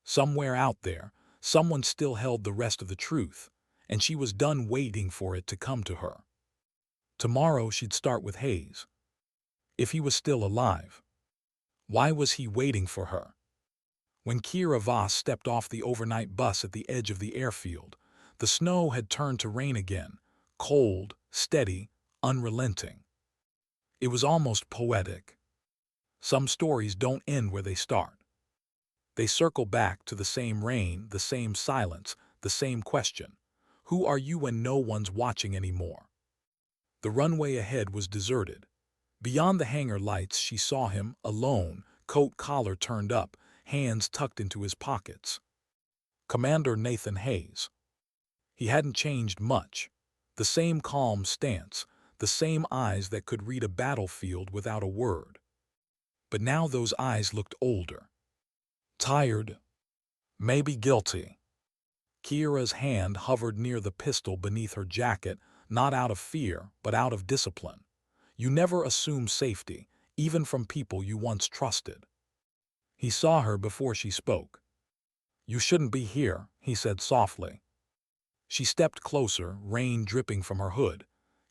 Somewhere out there, someone still held the rest of the truth, and she was done waiting for it to come to her. Tomorrow she'd start with Hayes. If he was still alive. Why was he waiting for her? When Kira Voss stepped off the overnight bus at the edge of the airfield, the snow had turned to rain again, cold, steady, unrelenting. It was almost poetic. Some stories don't end where they start. They circle back to the same rain, the same silence, the same question. Who are you when no one's watching anymore? The runway ahead was deserted. Beyond the hangar lights she saw him, alone, coat collar turned up, hands tucked into his pockets. Commander Nathan Hayes. He hadn't changed much. The same calm stance, the same eyes that could read a battlefield without a word. But now those eyes looked older. Tired. Maybe guilty. Kira's hand hovered near the pistol beneath her jacket, not out of fear, but out of discipline. You never assume safety, even from people you once trusted. He saw her before she spoke. You shouldn't be here, he said softly. She stepped closer, rain dripping from her hood.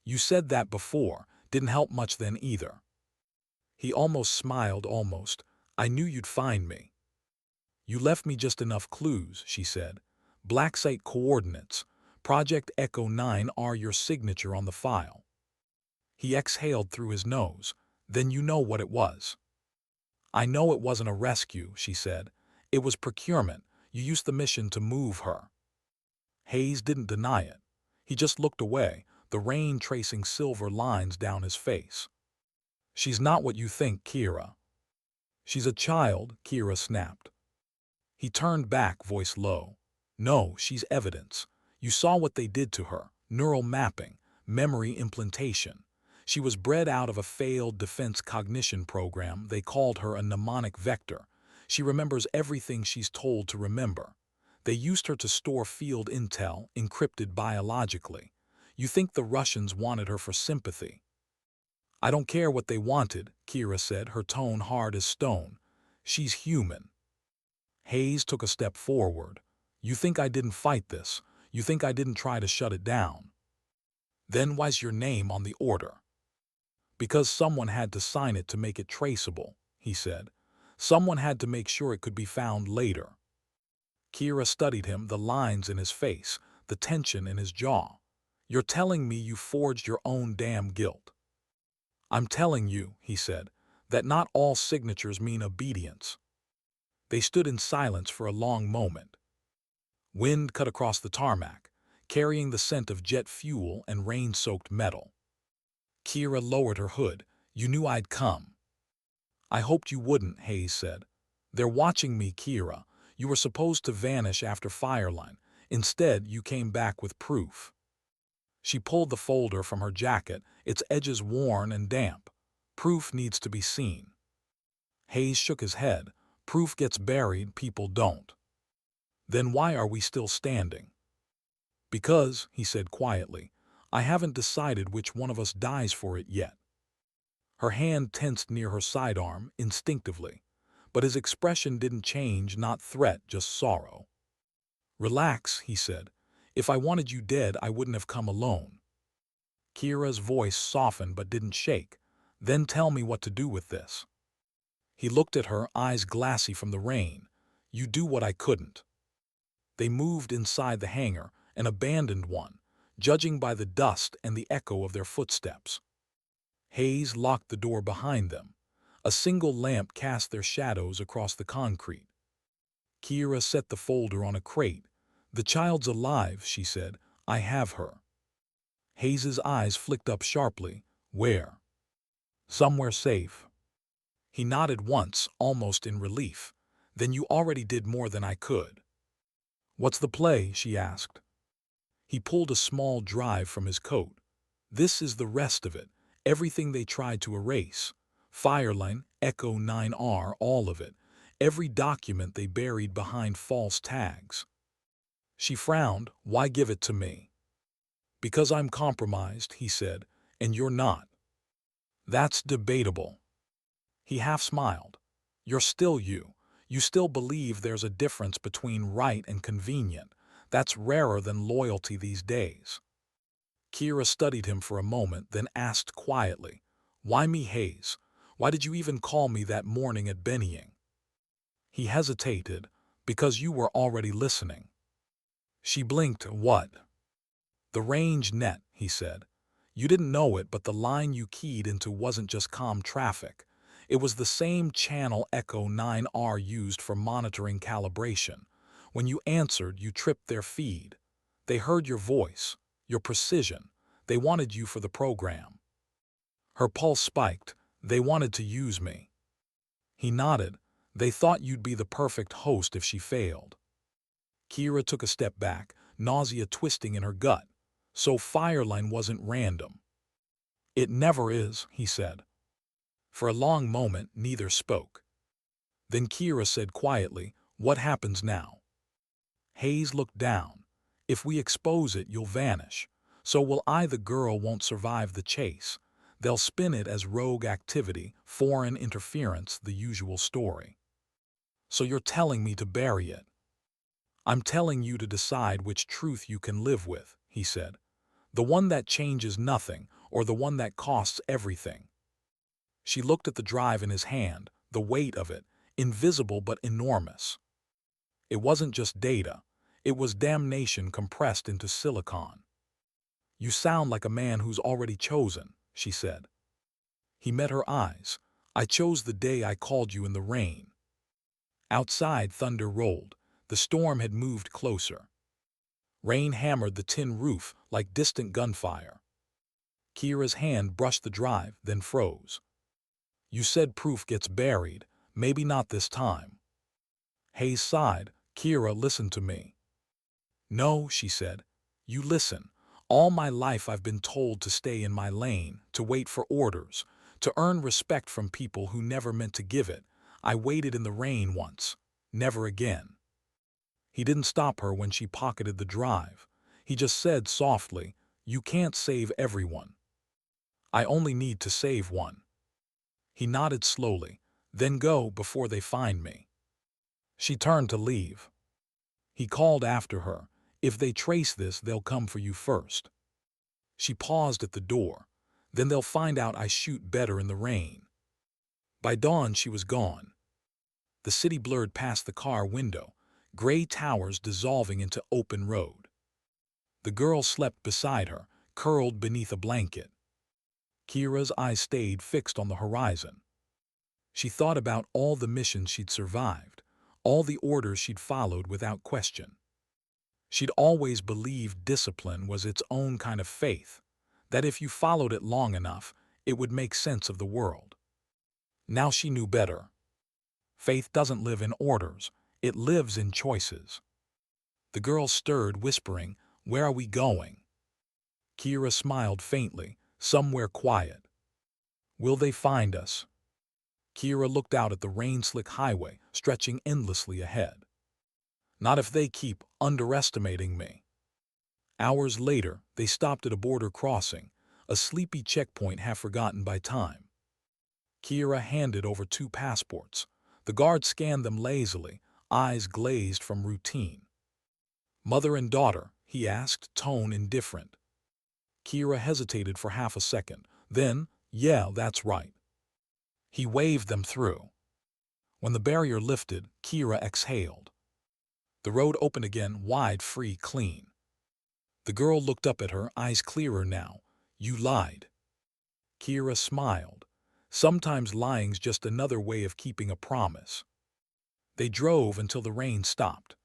You said that before, didn't help much then either. He almost smiled, almost. I knew you'd find me. You left me just enough clues, she said. Black site coordinates. Project Echo 9 are your signature on the file. He exhaled through his nose. Then you know what it was. I know it wasn't a rescue, she said. It was procurement. You used the mission to move her. Hayes didn't deny it. He just looked away, the rain tracing silver lines down his face. She's not what you think, Kira. She's a child, Kira snapped. He turned back, voice low. No, she's evidence. You saw what they did to her. Neural mapping, memory implantation. She was bred out of a failed defense cognition program. They called her a mnemonic vector. She remembers everything she's told to remember. They used her to store field intel, encrypted biologically. You think the Russians wanted her for sympathy? I don't care what they wanted, Kira said, her tone hard as stone. She's human. Hayes took a step forward. You think I didn't fight this? You think I didn't try to shut it down? Then why's your name on the order? Because someone had to sign it to make it traceable, he said. Someone had to make sure it could be found later. Kira studied him, the lines in his face, the tension in his jaw. You're telling me you forged your own damn guilt. I'm telling you, he said, that not all signatures mean obedience. They stood in silence for a long moment. Wind cut across the tarmac, carrying the scent of jet fuel and rain-soaked metal. Kira lowered her hood. You knew I'd come. I hoped you wouldn't, Hayes said. They're watching me, Kira. You were supposed to vanish after Fireline. Instead, you came back with proof. She pulled the folder from her jacket, its edges worn and damp. Proof needs to be seen. Hayes shook his head. Proof gets buried, people don't. Then why are we still standing? Because, he said quietly, I haven't decided which one of us dies for it yet. Her hand tensed near her sidearm instinctively, but his expression didn't change, not threat, just sorrow. Relax, he said. If I wanted you dead, I wouldn't have come alone. Kira's voice softened but didn't shake. Then tell me what to do with this. He looked at her, eyes glassy from the rain. You do what I couldn't. They moved inside the hangar, an abandoned one, judging by the dust and the echo of their footsteps. Hayes locked the door behind them. A single lamp cast their shadows across the concrete. Kira set the folder on a crate. The child's alive, she said. I have her. Hayes's eyes flicked up sharply. Where? Somewhere safe. He nodded once, almost in relief. Then you already did more than I could. What's the play? She asked. He pulled a small drive from his coat. This is the rest of it. Everything they tried to erase. Fireline, Echo 9R, all of it. Every document they buried behind false tags. She frowned. Why give it to me? Because I'm compromised, he said, and you're not. That's debatable. He half smiled. You're still you. You still believe there's a difference between right and convenient. That's rarer than loyalty these days. Kira studied him for a moment, then asked quietly, Why me, Hayes? Why did you even call me that morning at Bennying? He hesitated. Because you were already listening. She blinked. What? The range net, he said. You didn't know it, but the line you keyed into wasn't just comm traffic. It was the same channel Echo 9R used for monitoring calibration. When you answered, you tripped their feed. They heard your voice, your precision. They wanted you for the program. Her pulse spiked. They wanted to use me. He nodded. They thought you'd be the perfect host if she failed. Kira took a step back, nausea twisting in her gut. So Fireline wasn't random. It never is, he said. For a long moment, neither spoke. Then Kira said quietly, What happens now? Hayes looked down. If we expose it, you'll vanish. So will I. The girl won't survive the chase. They'll spin it as rogue activity, foreign interference, the usual story. So you're telling me to bury it? I'm telling you to decide which truth you can live with, he said. The one that changes nothing, or the one that costs everything. She looked at the drive in his hand, the weight of it, invisible but enormous. It wasn't just data. It was damnation compressed into silicon. You sound like a man who's already chosen, she said. He met her eyes. I chose the day I called you in the rain. Outside, thunder rolled. The storm had moved closer. Rain hammered the tin roof like distant gunfire. Kira's hand brushed the drive, then froze. You said proof gets buried. Maybe not this time. Hayes sighed. Kira, listen to me. No, she said. You listen. All my life I've been told to stay in my lane, to wait for orders, to earn respect from people who never meant to give it. I waited in the rain once. Never again. He didn't stop her when she pocketed the drive. He just said softly, You can't save everyone. I only need to save one. He nodded slowly. Then go before they find me. She turned to leave. He called after her. If they trace this, they'll come for you first. She paused at the door. Then they'll find out I shoot better in the rain. By dawn, she was gone. The city blurred past the car window, gray towers dissolving into open road. The girl slept beside her, curled beneath a blanket. Kira's eyes stayed fixed on the horizon. She thought about all the missions she'd survived, all the orders she'd followed without question. She'd always believed discipline was its own kind of faith, that if you followed it long enough, it would make sense of the world. Now she knew better. Faith doesn't live in orders, it lives in choices. The girl stirred, whispering, Where are we going? Kira smiled faintly, Somewhere quiet. Will they find us? Kira looked out at the rain-slick highway, stretching endlessly ahead. Not if they keep underestimating me. Hours later, they stopped at a border crossing, a sleepy checkpoint half forgotten by time. Kira handed over 2 passports. The guard scanned them lazily, eyes glazed from routine. "Mother and daughter?" he asked, tone indifferent. Kira hesitated for half a second. Then, "Yeah, that's right." He waved them through. When the barrier lifted, Kira exhaled. The road opened again, wide, free, clean. The girl looked up at her, eyes clearer now. "You lied." Kira smiled. Sometimes lying's just another way of keeping a promise. They drove until the rain stopped,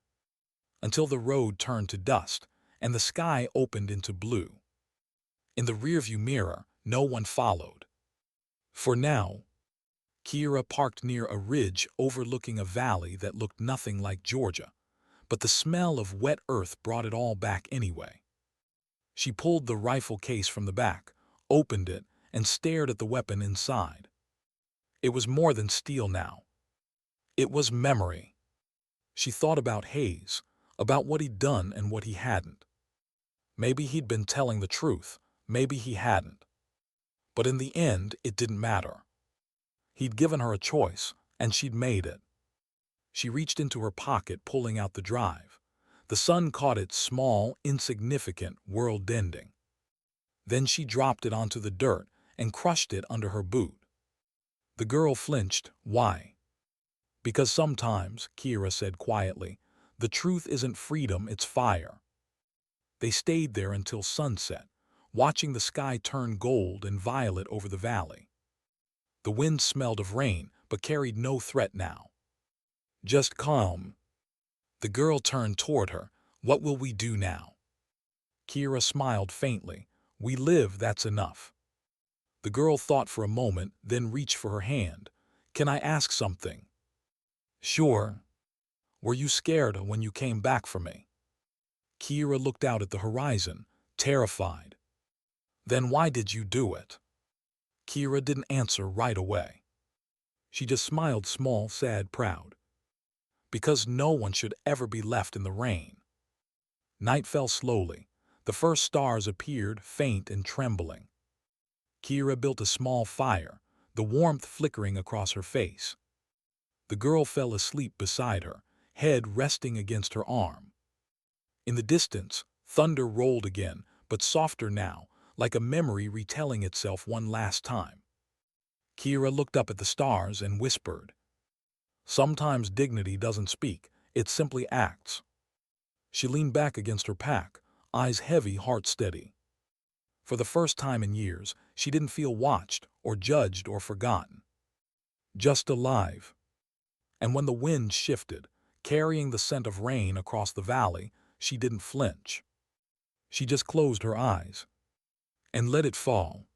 until the road turned to dust, and the sky opened into blue. In the rearview mirror, no one followed. For now, Kira parked near a ridge overlooking a valley that looked nothing like Georgia, but the smell of wet earth brought it all back anyway. She pulled the rifle case from the back, opened it, and stared at the weapon inside. It was more than steel now. It was memory. She thought about Hayes, about what he'd done and what he hadn't. Maybe he'd been telling the truth, maybe he hadn't. But in the end, it didn't matter. He'd given her a choice, and she'd made it. She reached into her pocket, pulling out the drive. The sun caught it, small, insignificant, world-ending. Then she dropped it onto the dirt and crushed it under her boot. The girl flinched. "Why?" "Because sometimes," Kira said quietly, "the truth isn't freedom, it's fire." They stayed there until sunset, watching the sky turn gold and violet over the valley. The wind smelled of rain, but carried no threat now. Just calm. The girl turned toward her. "What will we do now?" Kira smiled faintly. "We live, that's enough." The girl thought for a moment, then reached for her hand. "Can I ask something?" "Sure." "Were you scared when you came back for me?" Kira looked out at the horizon, terrified. "Then why did you do it?" Kira didn't answer right away. She just smiled, small, sad, proud. "Because no one should ever be left in the rain." Night fell slowly. The first stars appeared, faint and trembling. Kira built a small fire, the warmth flickering across her face. The girl fell asleep beside her, head resting against her arm. In the distance, thunder rolled again, but softer now, like a memory retelling itself one last time. Kira looked up at the stars and whispered, "Sometimes dignity doesn't speak, it simply acts." She leaned back against her pack, eyes heavy, heart steady. For the first time in years, she didn't feel watched or judged or forgotten. Just alive. And when the wind shifted, carrying the scent of rain across the valley, she didn't flinch. She just closed her eyes and let it fall.